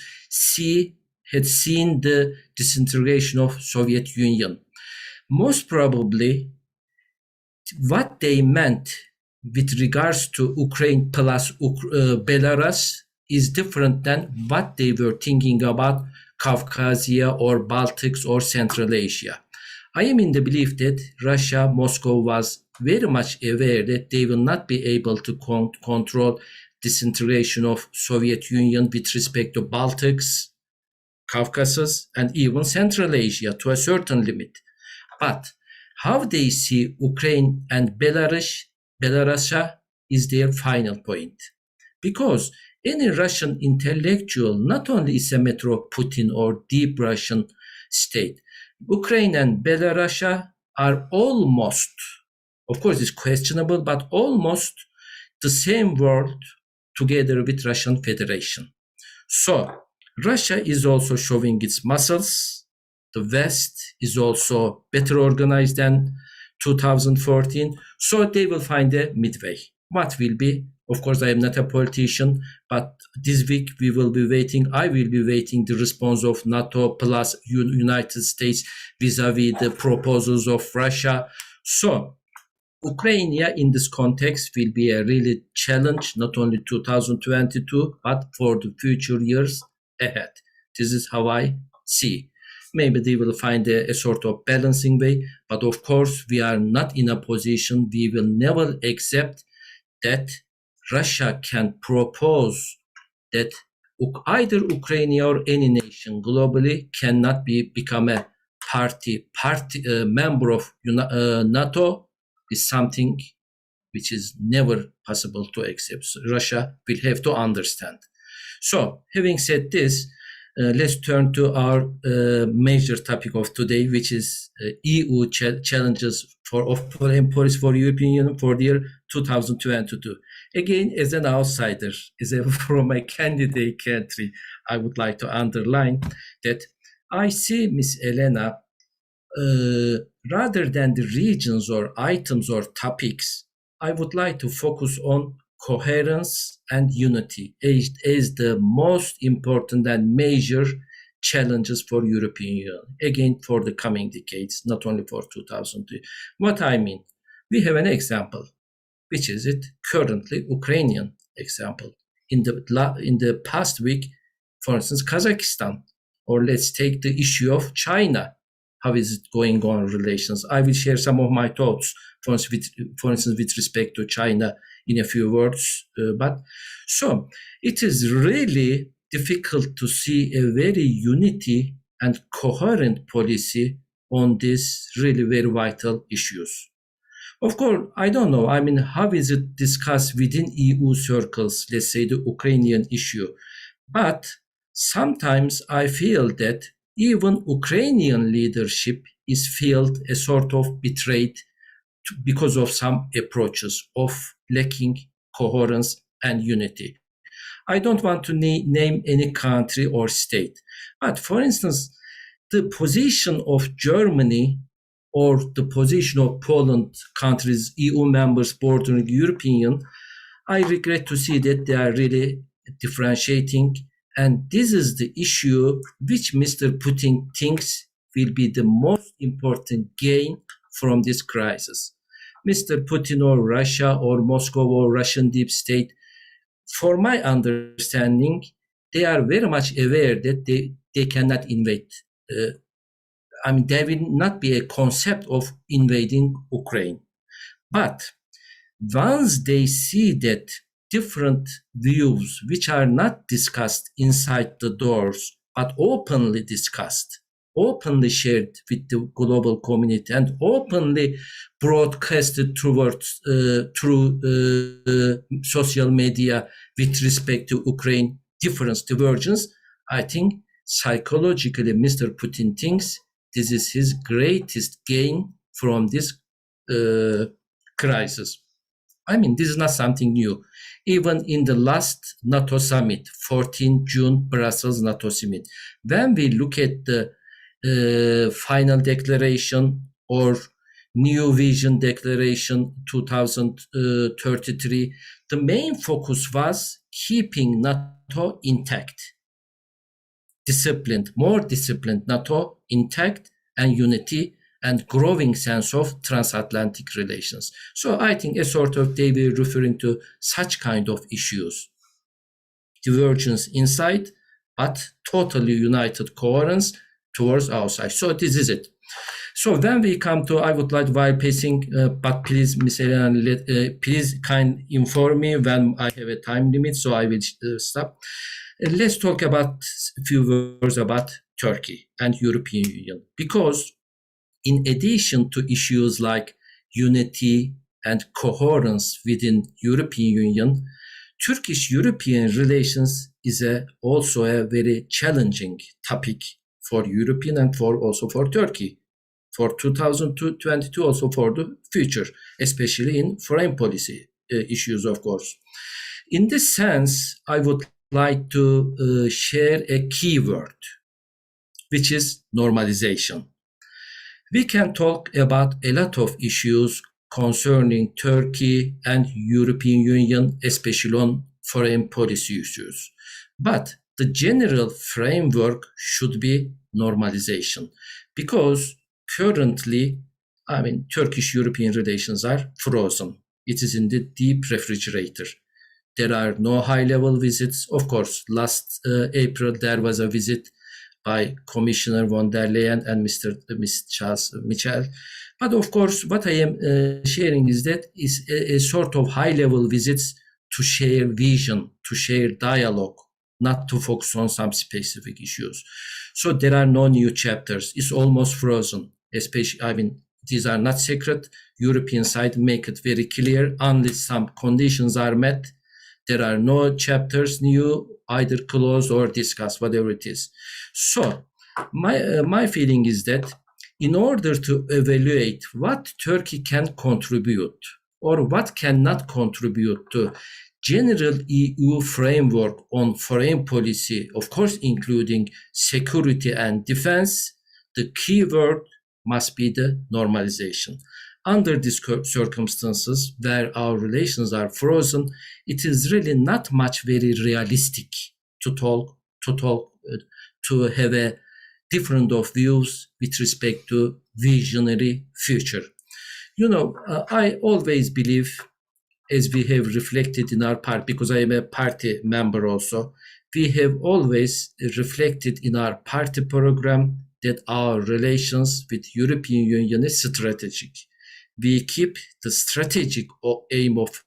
had seen the disintegration of Soviet Union. Most probably, what they meant with regards to Ukraine plus Belarus is different than what they were thinking about Caucasia or Baltics or Central Asia. I am in the belief that Russia, Moscow was very much aware that they will not be able to control disintegration of Soviet Union with respect to Baltics, Caucasus, and even Central Asia to a certain limit. But how they see Ukraine and Belarus is their final point. Because any Russian intellectual not only is a matter of Putin or deep Russian state, Ukraine and Belarus are almost, of course it's questionable, but almost the same world together with Russian Federation. So Russia is also showing its muscles. The West is also better organized than 2014. So they will find a midway. What will be? Of course, I am not a politician, but this week I will be waiting the response of NATO plus United States vis-a-vis the proposals of Russia. So Ukraine in this context will be a really challenge, not only 2022, but for the future years ahead. This is how I see. Maybe they will find a sort of balancing way, but of course we are not in a position, we will never accept that Russia can propose that either Ukraine or any nation globally cannot become a member of NATO is something which is never possible to accept. So Russia will have to understand. So having said this, let's turn to our major topic of today, which is EU challenges for foreign policy for European Union for the year 2022. Again, as an outsider, from a candidate country, I would like to underline that I see, Ms. Elena, rather than the regions or items or topics, I would like to focus on coherence and unity as the most important and major challenges for European Union, again, for the coming decades, not only for 2002. What I mean, we have an example, which is currently Ukrainian example. In the past week, for instance, Kazakhstan, or let's take the issue of China. How is it going on relations? I will share some of my thoughts, for instance, with respect to China in a few words. But so it is really difficult to see a very unity and coherent policy on these really very vital issues. Of course, I don't know. I mean, how is it discussed within EU circles, let's say the Ukrainian issue? But sometimes I feel that even Ukrainian leadership is felt a sort of betrayed because of some approaches of lacking coherence and unity. I don't want to name any country or state, but for instance, the position of Germany or the position of Poland, countries, EU members bordering the European Union, I regret to see that they are really differentiating. And this is the issue which Mr. Putin thinks will be the most important gain from this crisis. Mr. Putin or Russia or Moscow or Russian deep state, for my understanding, they are very much aware that they cannot invade. There will not be a concept of invading Ukraine. But once they see that different views which are not discussed inside the doors, but openly discussed, openly shared with the global community and openly broadcasted through social media with respect to Ukraine divergence, I think psychologically Mr. Putin thinks this is his greatest gain from this crisis. This is not something new. Even in the last NATO summit, 14 June, Brussels NATO summit, when we look at the final declaration or new vision declaration 2033, the main focus was keeping NATO intact, more disciplined NATO intact and unity and growing sense of transatlantic relations. So I think a sort of they were referring to such kind of issues. Divergence inside, but totally united coherence towards outside. So this is it. So when we come to, I would like, while passing, but please, Ms. Elena, please inform me when I have a time limit, so I will stop. Let's talk about a few words about Turkey and European Union, because in addition to issues like unity and coherence within European Union, Turkish-European relations is also a very challenging topic for European and also for Turkey, for 2022, also for the future, especially in foreign policy issues, of course. In this sense, I would like to share a keyword, which is normalization. We can talk about a lot of issues concerning Turkey and European Union, especially on foreign policy issues. But the general framework should be normalization, because currently, Turkish-European relations are frozen. It is in the deep refrigerator. There are no high-level visits. Of course, last April, there was a visit by Commissioner von der Leyen and Mr. Charles Michel. But of course, what I am sharing is that is a sort of high-level visits to share vision, to share dialogue, not to focus on some specific issues. So there are no new chapters. It's almost frozen. Especially, these are not secret. European side make it very clear. Unless some conditions are met, there are no chapters new, either closed or discussed, whatever it is. So my feeling is that in order to evaluate what Turkey can contribute or what cannot contribute to general EU framework on foreign policy, of course, including security and defense, the key word must be the normalization. Under these circumstances where our relations are frozen, it is really not much very realistic to have a different of views with respect to visionary future. I always believe, as we have reflected in our party, because I am a party member also, we have always reflected in our party program that our relations with European Union is strategic. We keep the strategic aim of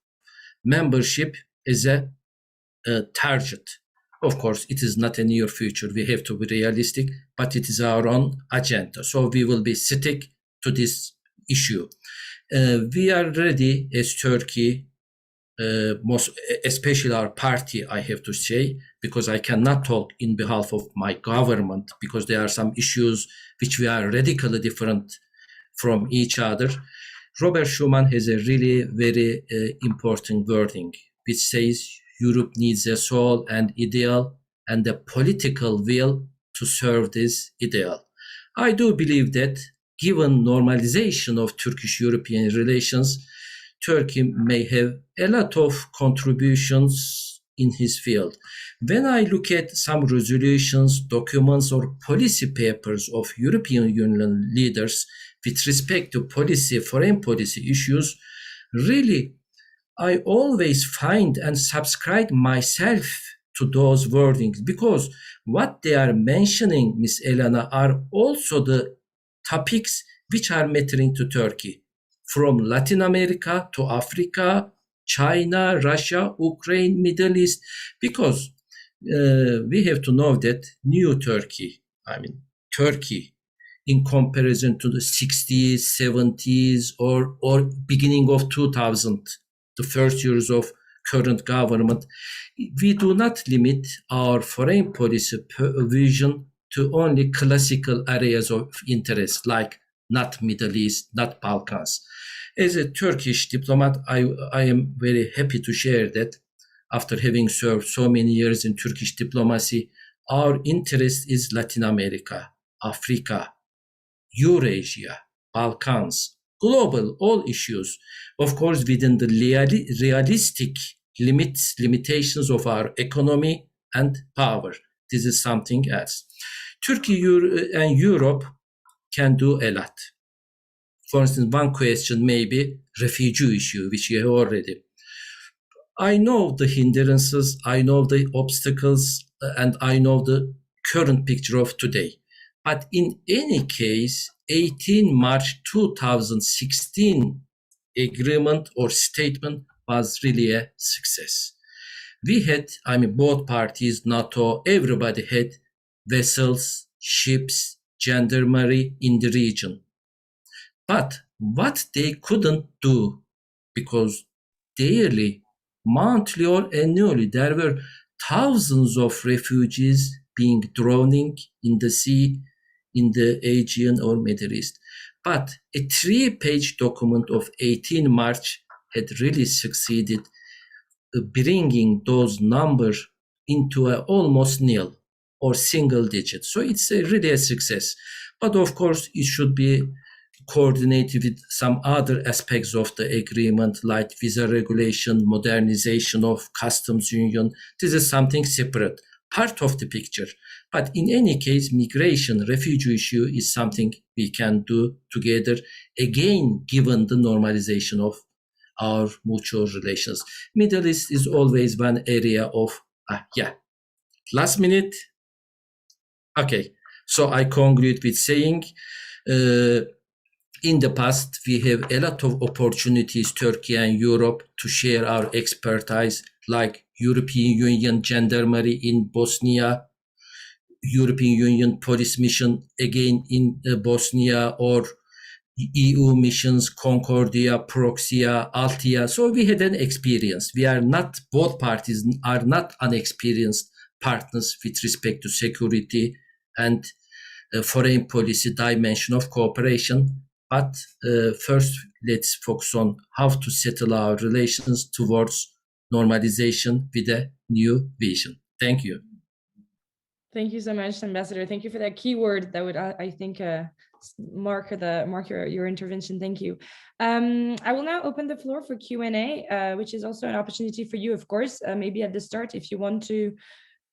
membership as a target. Of course, it is not a near future. We have to be realistic, but it is our own agenda. So we will be stick to this issue. We are ready as Turkey, especially our party, I have to say, because I cannot talk in behalf of my government, because there are some issues which we are radically different from each other. Robert Schuman has a really very important wording, which says Europe needs a soul and ideal and the political will to serve this ideal. I do believe that given normalization of Turkish-European relations, Turkey may have a lot of contributions in his field. When I look at some resolutions, documents, or policy papers of European Union leaders with respect to policy, foreign policy issues, really, I always find and subscribe myself to those wordings, because what they are mentioning, Ms. Elena, are also the topics which are mattering to Turkey, from Latin America to Africa, China, Russia, Ukraine, Middle East, because we have to know that new Turkey, Turkey, in comparison to the 60s, 70s, or beginning of 2000, the first years of current government, we do not limit our foreign policy vision to only classical areas of interest, like not Middle East, not Balkans. As a Turkish diplomat, I am very happy to share that after having served so many years in Turkish diplomacy, our interest is Latin America, Africa, Eurasia, Balkans, global, all issues, of course, within the realistic limitations of our economy and power. This is something else. Turkey and Europe can do a lot. For instance, one question may be refugee issue, which you have already. I know the hindrances, I know the obstacles, and I know the current picture of today. But in any case, 18 March 2016 agreement or statement was really a success. We had, both parties, NATO, everybody had vessels, ships, gendarmerie in the region. But what they couldn't do, because daily, monthly or annually, there were thousands of refugees being drowning in the sea, in the Aegean or Middle East. But a 3-page document of 18 March had really succeeded bringing those numbers into a almost nil or single digit. So it's really a success. But of course, it should be coordinated with some other aspects of the agreement, like visa regulation, modernization of customs union. This is something separate, part of the picture. But in any case, migration, refugee issue is something we can do together, again, given the normalization of our mutual relations. Middle East is always one area of, last minute. Okay, so I conclude with saying, in the past, we have a lot of opportunities, Turkey and Europe, to share our expertise, like European Union gendarmerie in Bosnia, European Union police mission again in Bosnia, or EU missions, Concordia, Proxia, Altia. So we had an experience. Both parties are not unexperienced partners with respect to security and foreign policy dimension of cooperation. But first, let's focus on how to settle our relations towards normalization with a new vision. Thank you. Thank you so much, Ambassador. Thank you for that keyword that would, I think, mark your intervention. Thank you. I will now open the floor for Q&A, which is also an opportunity for you, of course, maybe at the start, if you want to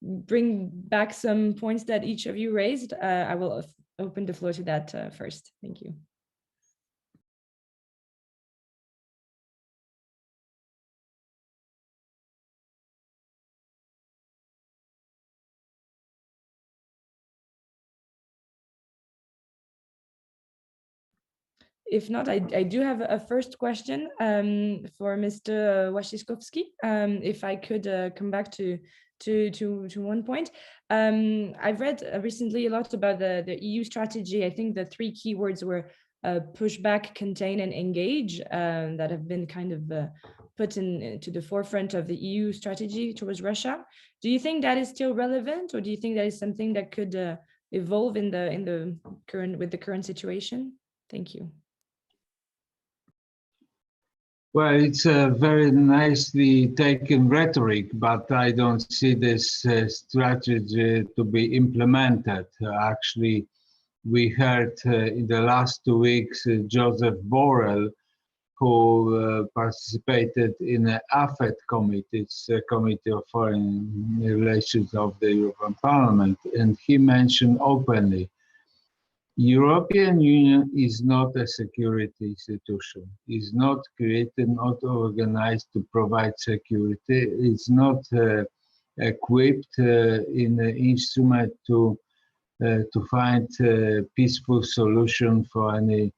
bring back some points that each of you raised, I will open the floor to that first. Thank you. If not, I do have a first question for Mr. Waszczykowski. If I could come back to one point. I've read recently a lot about the EU strategy. I think the 3 keywords were push back, contain, and engage that have been kind of put to the forefront of the EU strategy towards Russia. Do you think that is still relevant, or do you think that is something that could evolve with the current situation? Thank you. Well, it's a very nicely taken rhetoric, but I don't see this strategy to be implemented. Actually, we heard in the last 2 weeks Joseph Borrell, who participated in the AFET committee, it's a Committee of Foreign Relations of the European Parliament, and he mentioned openly, European Union is not a security institution. It's not created, not organized to provide security. It's not equipped in the instrument to find a peaceful solution for any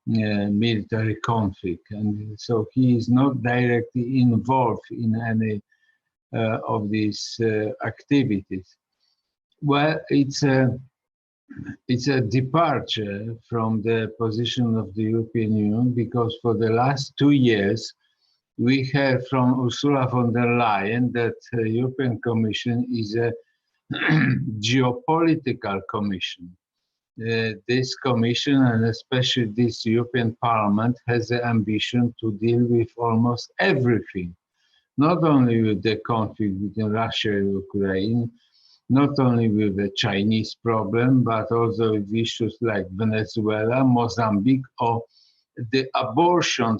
military conflict. And so he is not directly involved in any of these activities. Well, it's a departure from the position of the European Union, because for the last 2 years, we heard from Ursula von der Leyen that the European Commission is a geopolitical commission. This commission, and especially this European Parliament, has the ambition to deal with almost everything, not only with the conflict between Russia and Ukraine, not only with the Chinese problem, but also with issues like Venezuela, Mozambique, or the abortion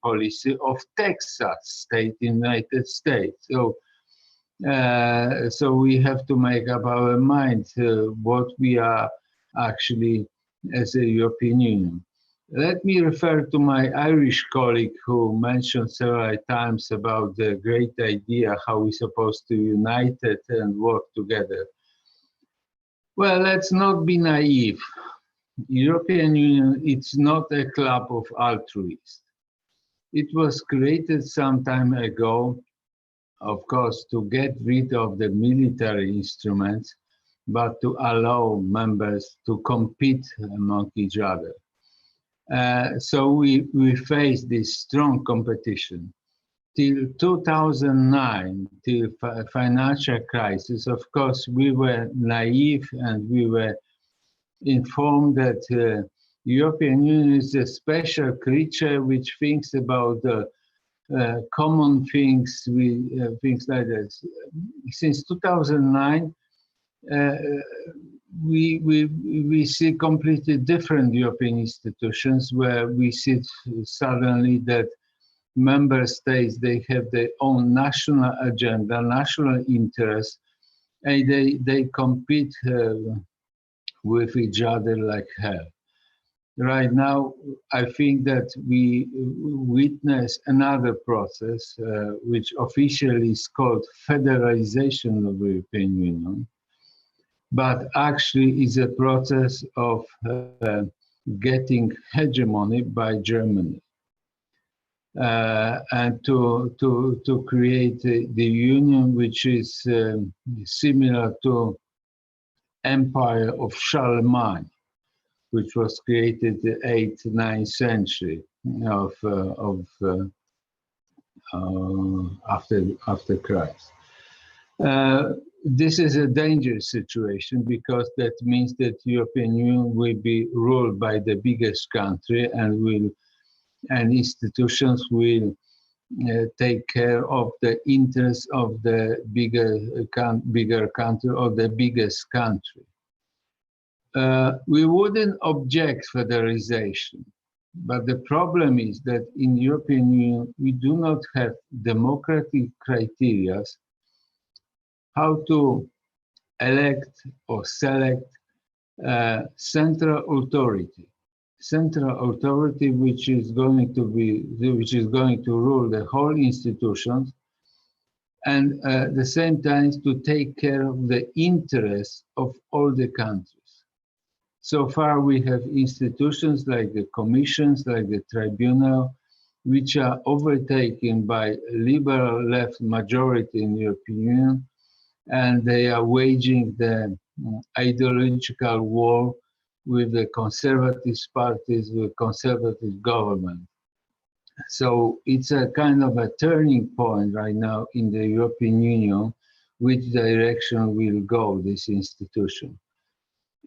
policy of Texas state in the United States. So we have to make up our mind what we are actually as a European Union. Let me refer to my Irish colleague who mentioned several times about the great idea how we're supposed to unite it and work together. Well, let's not be naive. European Union, it's not a club of altruists. It was created some time ago, of course, to get rid of the military instruments, but to allow members to compete among each other. So we faced this strong competition. Till 2009, till financial crisis, of course, we were naive and we were informed that European Union is a special creature which thinks about common things, things like this. Since 2009, we see completely different European institutions where we see suddenly that member states, they have their own national agenda, national interests, and they compete with each other like hell. Right now, I think that we witness another process, which officially is called federalization of the European Union, but actually is a process of getting hegemony by Germany. And to create the union, which is similar to Empire of Charlemagne, which was created in the 8th, 9th century after Christ. This is a dangerous situation because that means that European Union will be ruled by the biggest country and institutions will take care of the interests of the bigger country or the biggest country. We wouldn't object federalization, but the problem is that in European Union we do not have democratic criteria how to elect or select central authority. Central authority which is going to rule the whole institutions and at the same time to take care of the interests of all the countries. So far we have institutions like the commissions, like the tribunal, which are overtaken by liberal left majority in the European Union, and they are waging the ideological war with the conservative parties, with conservative government. So it's a kind of a turning point right now in the European Union, which direction will go this institution.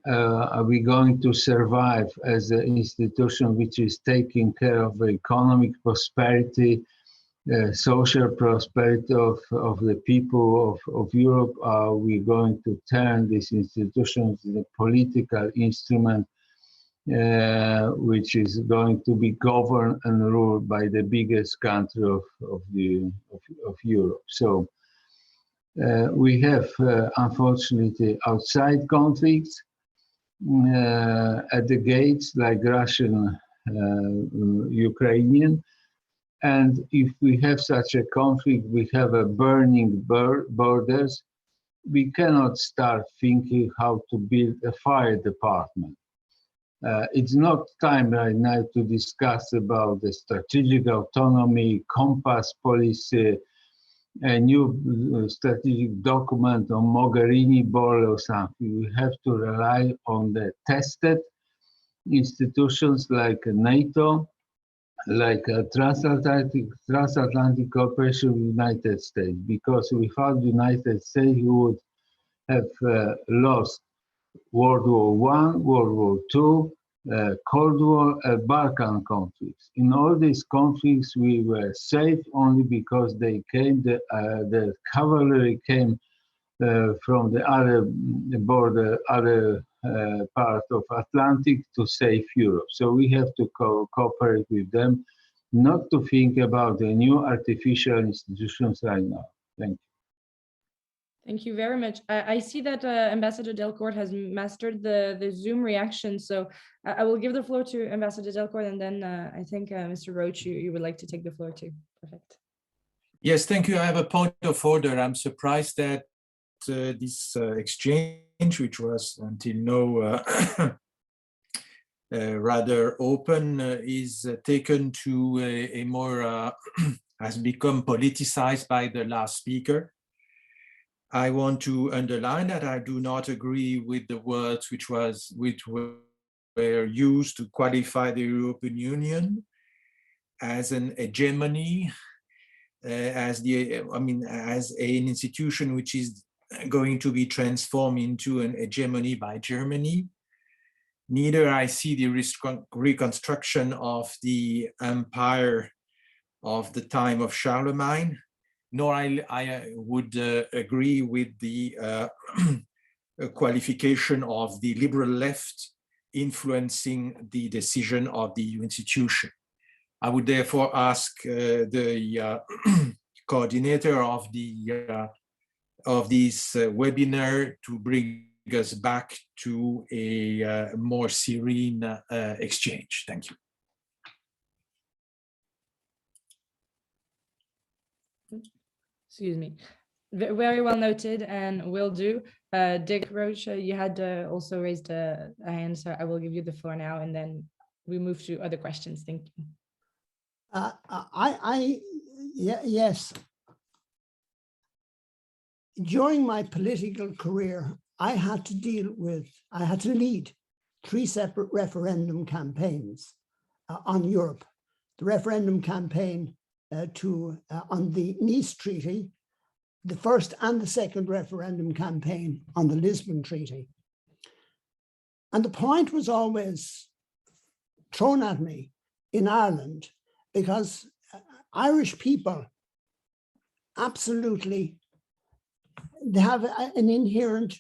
Are we going to survive as an institution which is taking care of economic prosperity, social prosperity of the people of Europe? Are we going to turn these institutions into a political instrument which is going to be governed and ruled by the biggest country of Europe? So we have, unfortunately, outside conflicts at the gates, like Russian, Ukrainian. And if we have such a conflict, we have a burning borders, we cannot start thinking how to build a fire department. It's not time right now to discuss about the strategic autonomy, compass policy, a new strategic document on Mogherini board or something. We have to rely on the tested institutions like NATO, like transatlantic cooperation with the United States, because without the United States, we would have lost World War I, World War II, Cold War, Balkan conflicts. In all these conflicts, we were safe only because they came, the cavalry came from the other border, other part of Atlantic to save Europe. So we have to cooperate with them, not to think about the new artificial institutions right now. Thank you. Thank you very much. I see that Ambassador Delcourt has mastered the Zoom reaction, so I will give the floor to Ambassador Delcourt, and then I think Mr. Roach, you would like to take the floor too. Perfect. Yes, thank you. I have a point of order. I'm surprised that this exchange, which was until now rather open, is taken to a more, has become politicized by the last speaker. I want to underline that I do not agree with the words which were used to qualify the European Union as an hegemony, as an institution which is going to be transformed into an hegemony by Germany. Neither I see the reconstruction of the empire of the time of Charlemagne, nor I would agree with the qualification of the liberal left influencing the decision of the EU institution. I would therefore ask the coordinator of this webinar to bring us back to a more serene exchange. Thank you. Excuse me. Very well noted, and will do. Dick Roach, you had also raised a hand, so I will give you the floor now, and then we move to other questions. Thank you. Yes. During my political career, I had to lead 3 separate referendum campaigns on Europe. The referendum campaign on the Nice Treaty, the first and the second referendum campaign on the Lisbon Treaty. And the point was always thrown at me in Ireland, because Irish people absolutely, they have an inherent,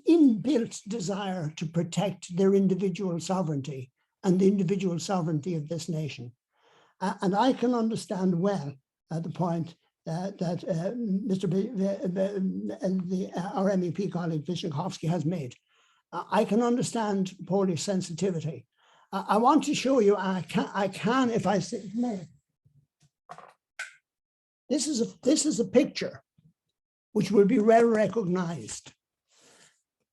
inbuilt desire to protect their individual sovereignty and the individual sovereignty of this nation. And I can understand well the point that our MEP colleague Wyszynowski has made. I can understand Polish sensitivity. I want to show you, I can if I say, this is a picture which will be well recognized.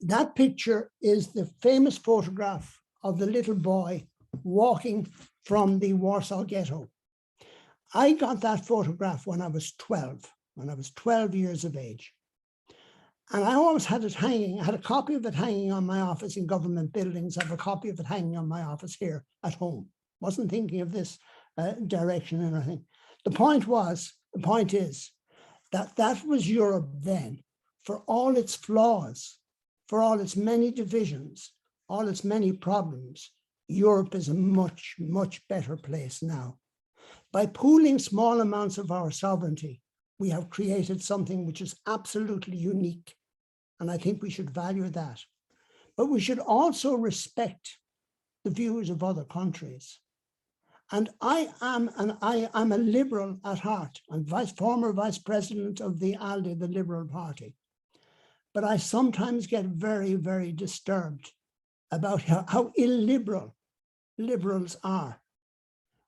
That picture is the famous photograph of the little boy walking from the Warsaw Ghetto. I got that photograph when I was 12 years of age. And I always had it hanging. I had a copy of it hanging on my office in government buildings. I have a copy of it hanging on my office here at home. Wasn't thinking of this direction or anything. The point is that that was Europe then, for all its flaws, for all its many divisions, all its many problems. Europe is a much, much better place now. By pooling small amounts of our sovereignty, we have created something which is absolutely unique. And I think we should value that. But we should also respect the views of other countries. And I am a liberal at heart. I'm former vice president of the ALDE, the Liberal Party. But I sometimes get very, very disturbed about how illiberal liberals are.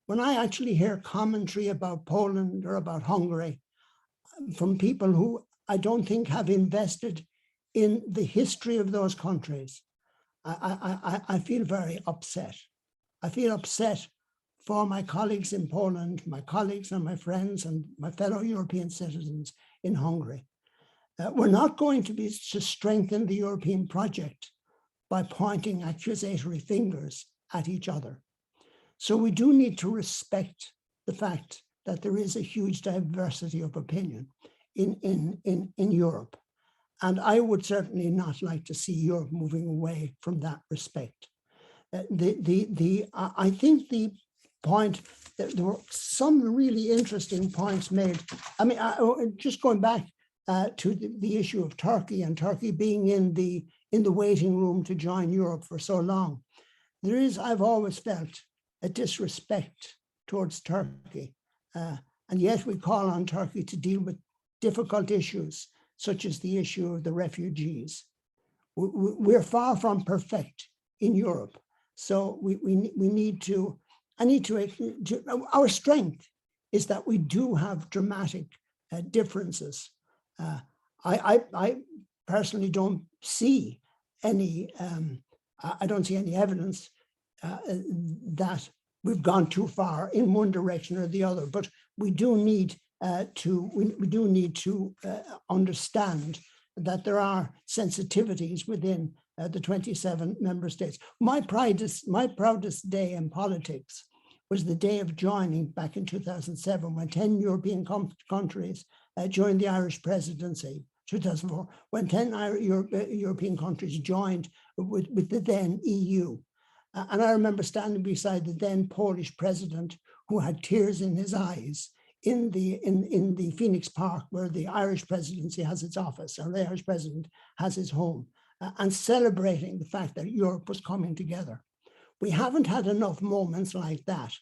When I actually hear commentary about Poland or about Hungary from people who I don't think have invested in the history of those countries, I feel very upset. I feel upset for my colleagues in Poland, my colleagues and my friends and my fellow European citizens in Hungary. We're not going to strengthen the European project by pointing accusatory fingers at each other. So we do need to respect the fact that there is a huge diversity of opinion in Europe. And I would certainly not like to see Europe moving away from that respect. I think the point, that there were some really interesting points made. I mean, just going back to the issue of Turkey and Turkey being in the waiting room to join Europe for so long. There is, I've always felt, a disrespect towards Turkey. And yet we call on Turkey to deal with difficult issues such as the issue of the refugees. We're far from perfect in Europe. So we need to, our strength is that we do have dramatic differences. I personally don't see any, I don't see any evidence that we've gone too far in one direction or the other, but we do need to understand that there are sensitivities within the 27 member states. My proudest day in politics was the day of joining back in 2007, when 10 European countries joined the Irish presidency. 2004, when 10 European countries joined with the then EU. And I remember standing beside the then Polish president, who had tears in his eyes, in the Phoenix Park, where the Irish presidency has its office, or the Irish president has his home, and celebrating the fact that Europe was coming together. We haven't had enough moments like that.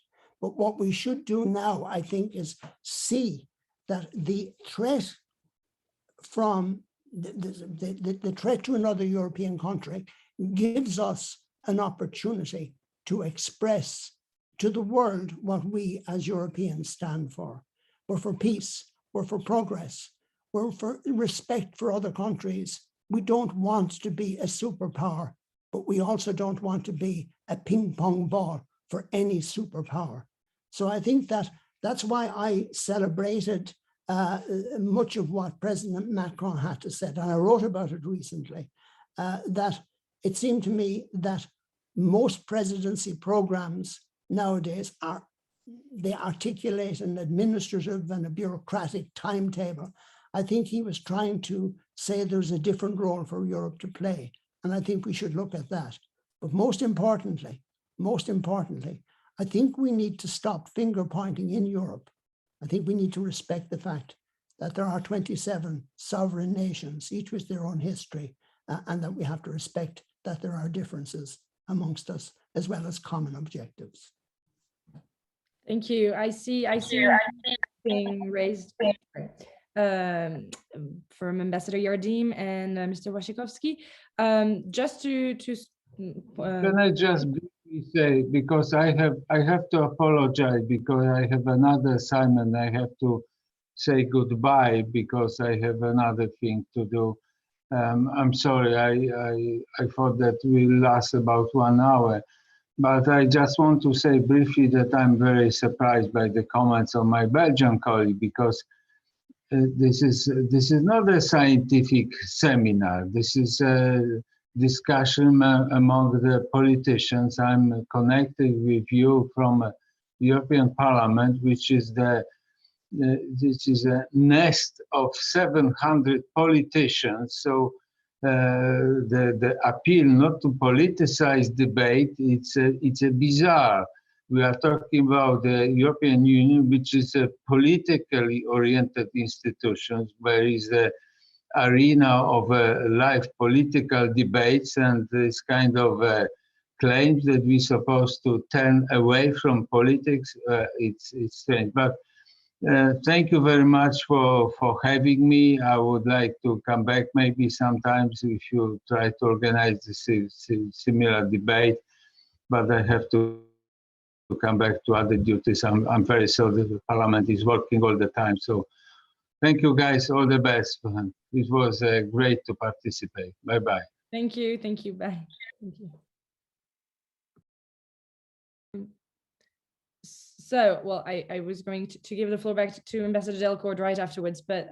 But what we should do now, I think, is see that the threat from the threat to another European country gives us an opportunity to express to the world what we as Europeans stand for. We're for peace, we're for progress, we're for respect for other countries. We don't want to be a superpower, but we also don't want to be a ping pong ball for any superpower. So I think that's why I celebrated much of what President Macron had to say, and I wrote about it recently, that it seemed to me that most presidency programs nowadays they articulate an administrative and a bureaucratic timetable. I think he was trying to say there's a different role for Europe to play, and I think we should look at that. But most importantly, I think we need to stop finger pointing in Europe. I think we need to respect the fact that there are 27 sovereign nations, each with their own history, and that we have to respect that there are differences amongst us as well as common objectives. Thank you. I see being raised from Ambassador Yardim and Mr. Waszczykowski. Just to can I just briefly say, because I have to apologize because I have another assignment. I have to say goodbye because I have another thing to do. I'm sorry, I thought that will last about 1 hour, but I just want to say briefly that I'm very surprised by the comments of my Belgian colleague, because this is not a scientific seminar. This is a discussion among the politicians. I'm connected with you from European Parliament, which is this is a nest of 700 politicians. So the appeal not to politicize debate, it's a bizarre. We are talking about the European Union, which is a politically oriented institution, where is the arena of live political debates, and this kind of claims that we're supposed to turn away from politics. It's strange. But thank you very much for having me. I would like to come back maybe sometimes if you try to organize this similar debate, but I have to come back to other duties. I'm very sorry that the Parliament is working all the time. So thank you guys, all the best. It was great to participate. Bye-bye. Thank you, bye. Thank you. So, well, I was going to give the floor back to Ambassador Delcourt right afterwards, but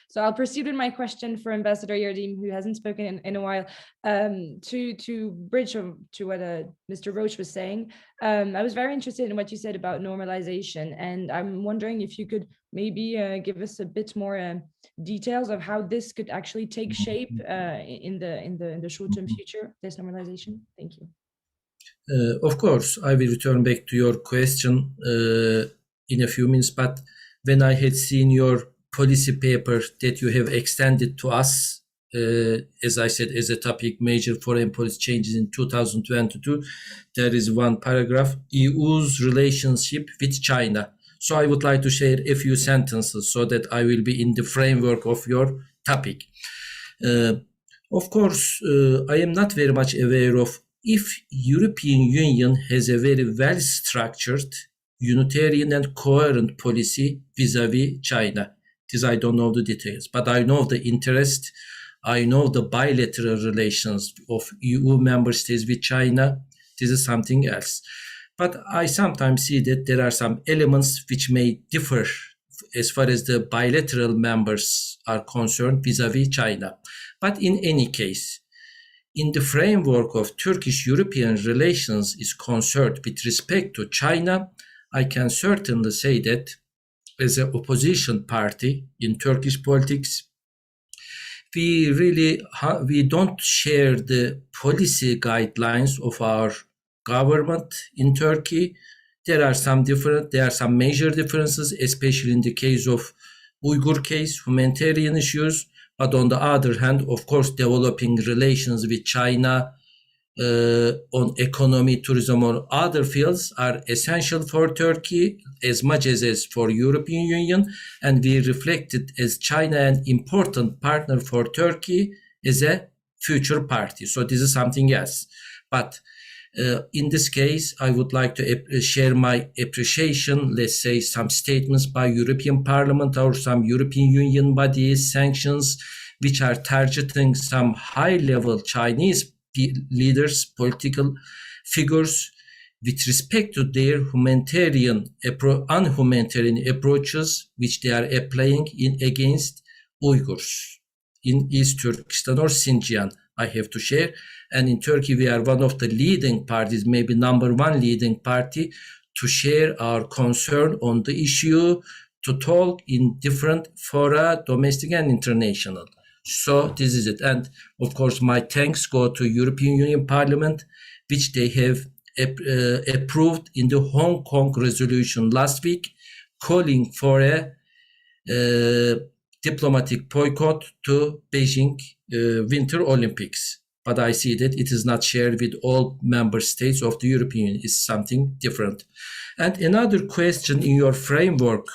so I'll proceed with my question for Ambassador Yardim, who hasn't spoken in a while, to bridge to what Mr. Roach was saying. I was very interested in what you said about normalization, and I'm wondering if you could maybe give us a bit more details of how this could actually take shape in the short-term future, this normalization. Thank you. Of course, I will return back to your question in a few minutes, but when I had seen your policy paper that you have extended to us, as I said, as a topic, major foreign policy changes in 2022, there is one paragraph, EU's relationship with China. So I would like to share a few sentences so that I will be in the framework of your topic. Of course, I am not very much aware of if European Union has a very well-structured, unitarian and coherent policy vis-a-vis China. This I don't know the details, but I know the interest. I know the bilateral relations of EU member states with China. This is something else. But I sometimes see that there are some elements which may differ as far as the bilateral members are concerned vis-a-vis China. But in any case, in the framework of Turkish-European relations is concerned with respect to China, I can certainly say that as an opposition party in Turkish politics, we don't share the policy guidelines of our government in Turkey. There are some major differences, especially in the case of Uyghur case, humanitarian issues. But on the other hand, of course, developing relations with China on economy, tourism, or other fields are essential for Turkey as much as for European Union. And we reflected as China an important partner for Turkey as a future party. So this is something else. But in this case, I would like to share my appreciation, let's say some statements by European Parliament or some European Union bodies, sanctions, which are targeting some high-level Chinese leaders, political figures, with respect to their unhumanitarian approaches, which they are applying against Uyghurs in East Turkestan or Xinjiang, I have to share. And in Turkey, we are one of the leading parties, maybe number one leading party, to share our concern on the issue, to talk in different fora, domestic and international. So this is it. And of course, my thanks go to European Union Parliament, which they have approved in the Hong Kong resolution last week, calling for a diplomatic boycott to Beijing Winter Olympics. But I see that it is not shared with all member states of the European Union. It's something different. And another question in your framework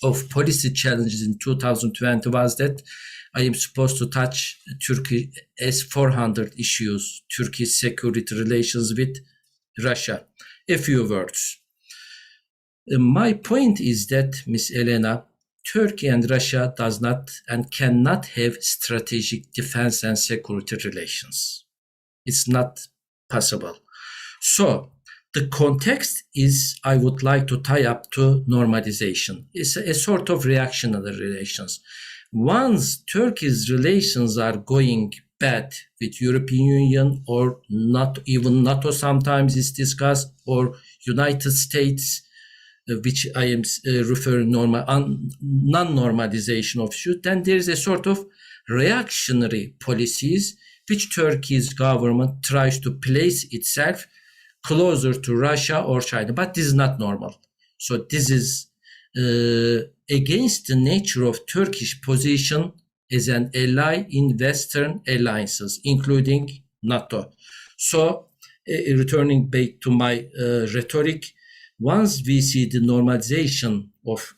of policy challenges in 2020 was that I am supposed to touch Turkey S-400 issues, Turkey's security relations with Russia. A few words. My point is that, Ms. Elena, Turkey and Russia does not and cannot have strategic defense and security relations. It's not possible. So the context is, I would like to tie up to normalization. It's a sort of reactionary relations. Once Turkey's relations are going bad with European Union or not even NATO sometimes is discussed, or United States, which I am referring non-normalization of issues, then there is a sort of reactionary policies which Turkey's government tries to place itself closer to Russia or China, but this is not normal. So this is against the nature of Turkish position as an ally in Western alliances, including NATO. So returning back to my rhetoric, once we see the normalization of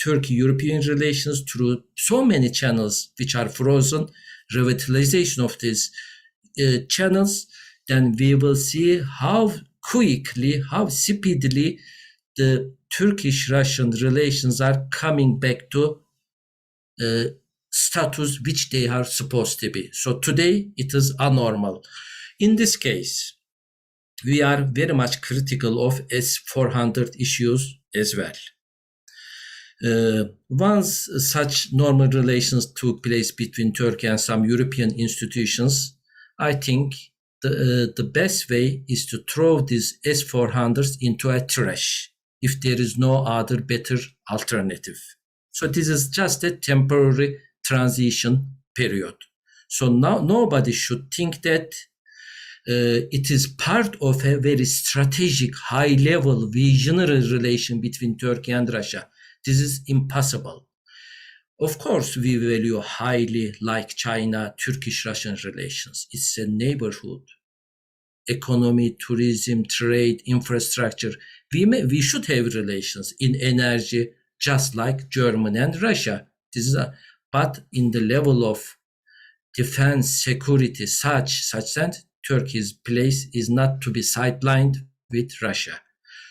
Turkey-European relations through so many channels which are frozen, revitalization of these channels, then we will see how quickly, how speedily the Turkish-Russian relations are coming back to status which they are supposed to be. So today it is abnormal. In this case, we are very much critical of S-400 issues as well. Once such normal relations took place between Turkey and some European institutions, I think the best way is to throw these S-400s into a trash if there is no other better alternative. So this is just a temporary transition period. So now nobody should think that it is part of a very strategic, high-level, visionary relation between Turkey and Russia. This is impossible. Of course, we value highly, like China, Turkish-Russian relations. It's a neighborhood. Economy, tourism, trade, infrastructure. We should have relations in energy, just like Germany and Russia. but in the level of defense, security, such that Turkey's place is not to be sidelined with Russia.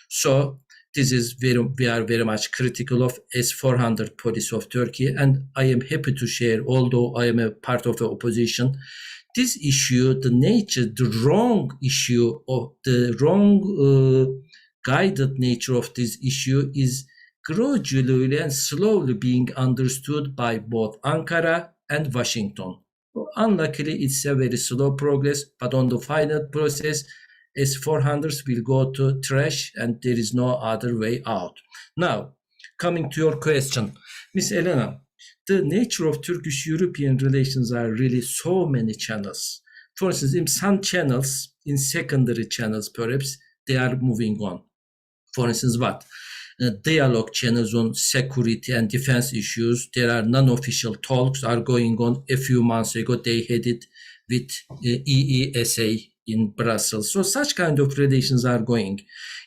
So this is we are very much critical of S-400 policy of Turkey, and I am happy to share, although I am a part of the opposition, this issue, the nature, the wrong issue of the wrong guided nature of this issue is gradually and slowly being understood by both Ankara and Washington. Unluckily, it's a very slow progress, but on the final process, S-400s will go to trash and there is no other way out. Now, coming to your question, Ms. Elena, the nature of Turkish-European relations are really so many channels. For instance, in some channels, in secondary channels perhaps, they are moving on. For instance, what? Dialogue channels on security and defense issues. There are non-official talks are going on. A few months ago, they had it with EESA in Brussels. So such kind of relations are going.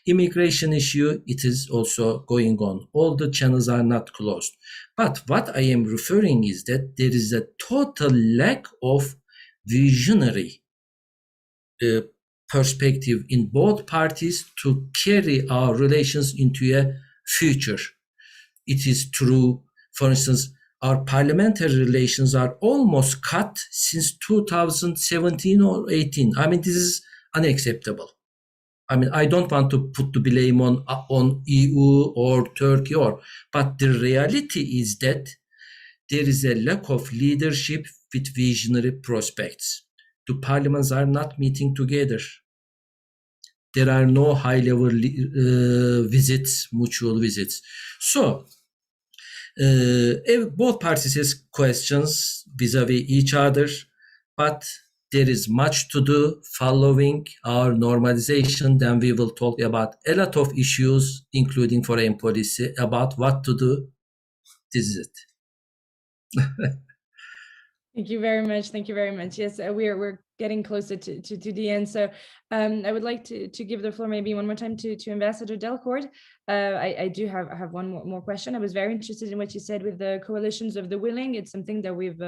Immigration issue, it is also going on. All the channels are not closed. But what I am referring is that there is a total lack of visionary perspective in both parties to carry our relations into a future. It is true, for instance, our parliamentary relations are almost cut since 2017 or 18. I mean, this is unacceptable. I mean, I don't want to put the blame on EU or Turkey, but the reality is that there is a lack of leadership with visionary prospects. The parliaments are not meeting together. There are no high-level visits, mutual visits. So, both parties have questions vis-a-vis each other, but there is much to do following our normalization. Then we will talk about a lot of issues, including foreign policy, about what to do. This is it. Thank you very much. Thank you very much. Yes, we're getting closer to the end. So I would like to give the floor maybe one more time to Ambassador Delcourt. I do have one more question. I was very interested in what you said with the coalitions of the willing. It's something that we've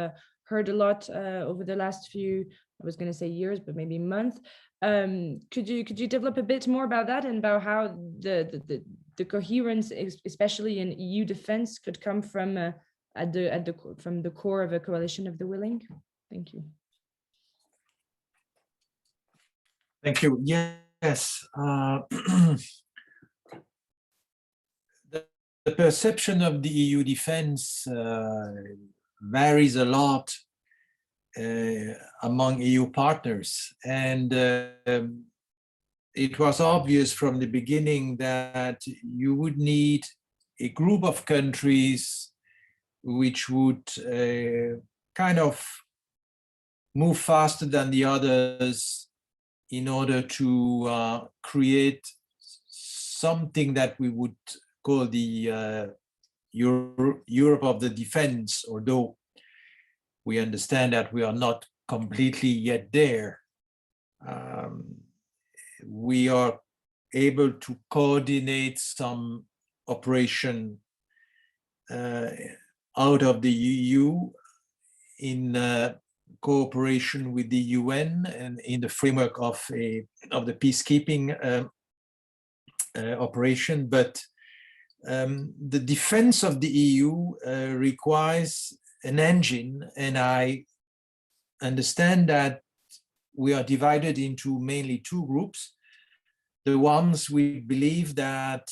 heard a lot over the last few, I was going to say years, but maybe months. Could you develop a bit more about that and about how the coherence, especially in EU defense, could come from from the core of a coalition of the willing? Thank you. Thank you. Yes. The perception of the EU defense varies a lot among EU partners. And it was obvious from the beginning that you would need a group of countries which would kind of move faster than the others in order to create something that we would call the Europe of the defense, although we understand that we are not completely yet there. We are able to coordinate some operation out of the EU in cooperation with the UN and in the framework of the peacekeeping operation. But the defense of the EU requires an engine, and I understand that we are divided into mainly two groups. The ones we believe that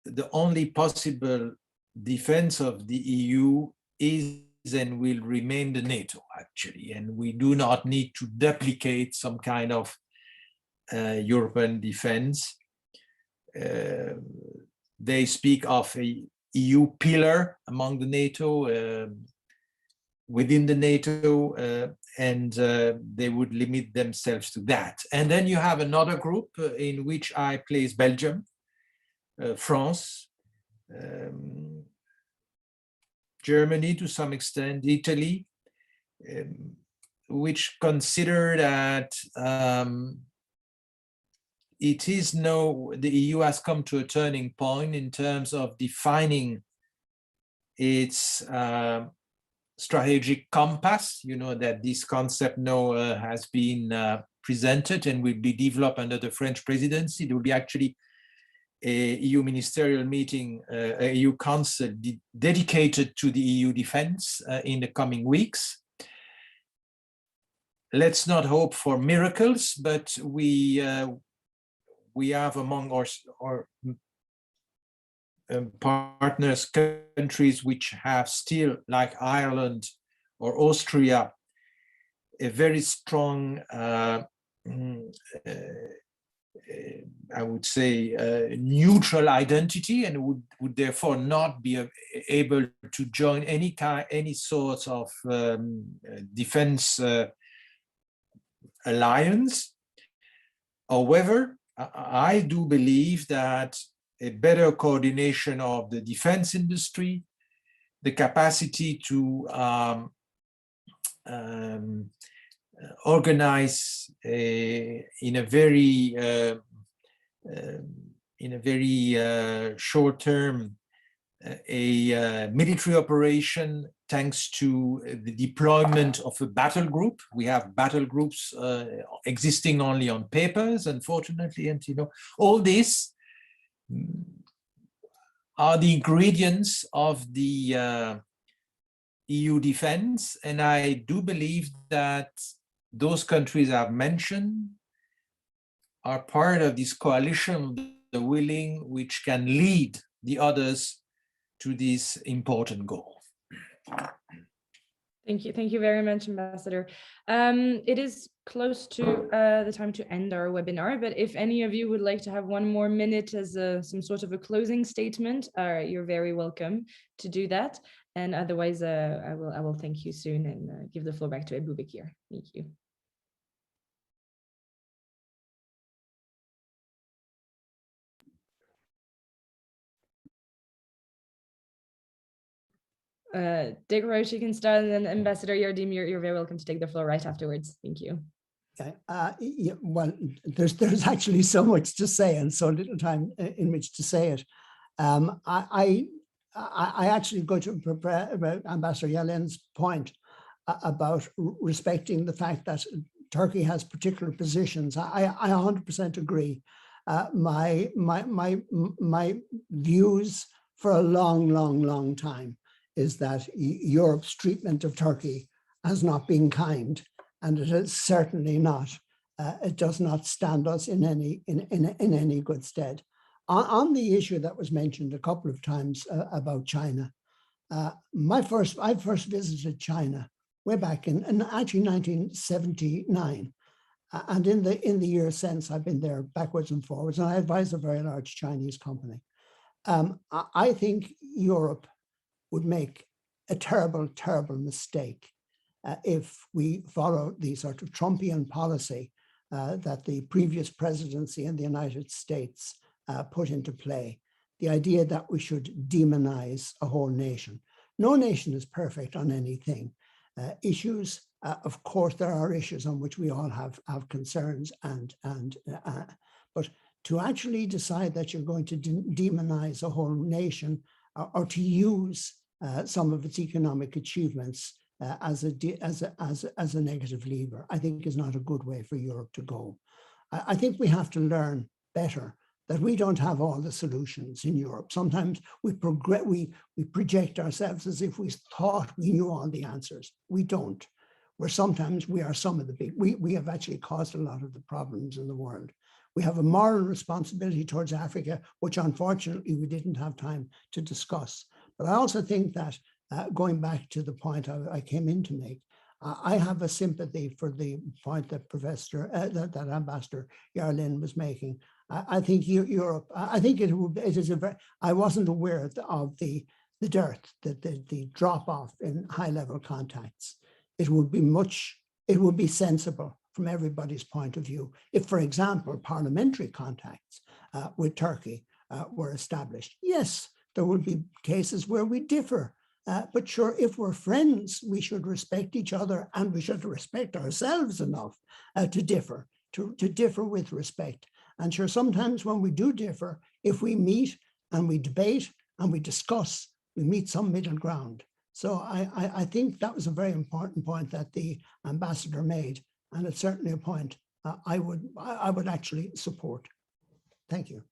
the only possible defense of the EU is and will remain the NATO, actually, and we do not need to duplicate some kind of European defense. They speak of a EU pillar among the NATO, within the NATO, and they would limit themselves to that. And then you have another group in which I place Belgium, France, Germany to some extent, Italy, which consider that the EU has come to a turning point in terms of defining its strategic compass. You know that this concept now has been presented and will be developed under the French presidency. There will be actually a EU ministerial meeting, a EU council dedicated to the EU defense in the coming weeks. Let's not hope for miracles, but we have among our partners countries which have still, like Ireland or Austria, a very strong, I would say, neutral identity, and would therefore not be able to join any sort of defense alliance. However, I do believe that a better coordination of the defense industry, the capacity to organize in a very short term a military operation, thanks to the deployment of a battle group. We have battle groups existing only on papers, unfortunately, and all this are the ingredients of the EU defense, and I do believe that those countries I've mentioned are part of this coalition, the willing, which can lead the others to this important goal. Thank you very much, Ambassador. It is close to the time to end our webinar, but if any of you would like to have one more minute as some sort of a closing statement, you're very welcome to do that. And otherwise, I will thank you soon and give the floor back to Ebubekir. Thank you. Dick Roche, you can start, and then Ambassador Yardim, you're very welcome to take the floor right afterwards. Thank you. Okay. Yeah, well, there's actually so much to say and so little time in which to say it. I actually go to Ambassador Yelen's point about respecting the fact that Turkey has particular positions. I 100% agree. My views for a long time is that Europe's treatment of Turkey has not been kind, and it is certainly not. It does not stand us in any good stead. On the issue that was mentioned a couple of times about China, I first visited China way back in actually 1979, and in the years since I've been there backwards and forwards, and I advise a very large Chinese company. I think Europe would make a terrible mistake if we follow the sort of Trumpian policy that the previous presidency in the United States put into play. The idea that we should demonize a whole nation. No nation is perfect on anything. Issues, of course, there are issues on which we all have concerns, but to actually decide that you're going to demonize a whole nation or to use some of its economic achievements as a negative lever, I think is not a good way for Europe to go. I think we have to learn better that we don't have all the solutions in Europe. Sometimes we project ourselves as if we thought we knew all the answers. We don't. Sometimes we are some of the big, we have actually caused a lot of the problems in the world. We have a moral responsibility towards Africa, which unfortunately we didn't have time to discuss. But I also think that going back to the point I came in to make, I have a sympathy for the point that that Ambassador Yarlin was making. I think Europe, I think it is a very, I wasn't aware of the dearth, the drop off in high level contacts. It would be sensible from everybody's point of view if, for example, parliamentary contacts with Turkey were established. Yes, there would be cases where we differ, but sure, if we're friends, we should respect each other and we should respect ourselves enough to differ with respect. And sure, sometimes when we do differ, if we meet and we debate and we discuss, we meet some middle ground. So I think that was a very important point that the ambassador made, and it's certainly a point I would actually support. Thank you.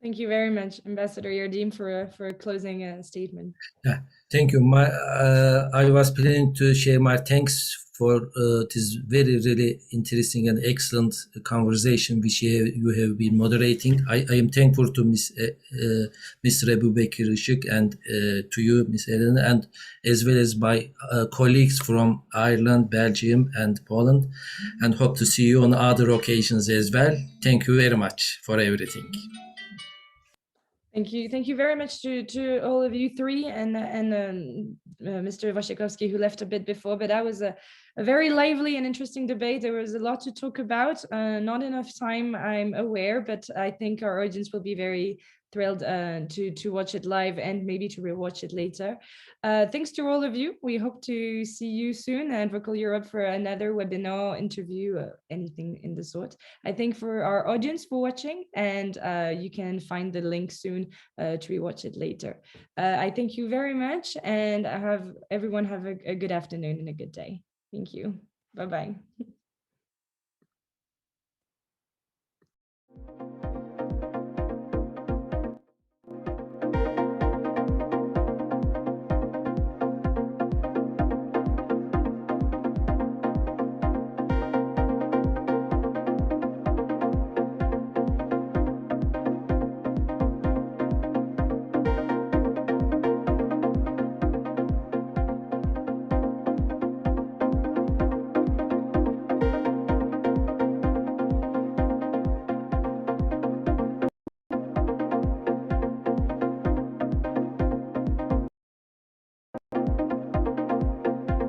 Thank you very much, Ambassador Yardim, for a closing statement. Yeah, thank you. I was planning to share my thanks for this really interesting and excellent conversation which you have been moderating. I am thankful to Mr. Ebubekir Işık and to you, Ms. Elena, and as well as my colleagues from Ireland, Belgium, and Poland, and hope to see you on other occasions as well. Thank you very much for everything. Thank you very much to all of you three and Mr. Waszczykowski, who left a bit before, but that was a very lively and interesting debate. There was a lot to talk about, not enough time, I'm aware, but I think our audience will be very thrilled to watch it live and maybe to rewatch it later. Thanks to all of you. We hope to see you soon at Vocal Europe for another webinar, interview, anything in the sort. I thank for our audience for watching, and you can find the link soon to rewatch it later. I thank you very much, and everyone have a good afternoon and a good day. Thank you. Bye-bye.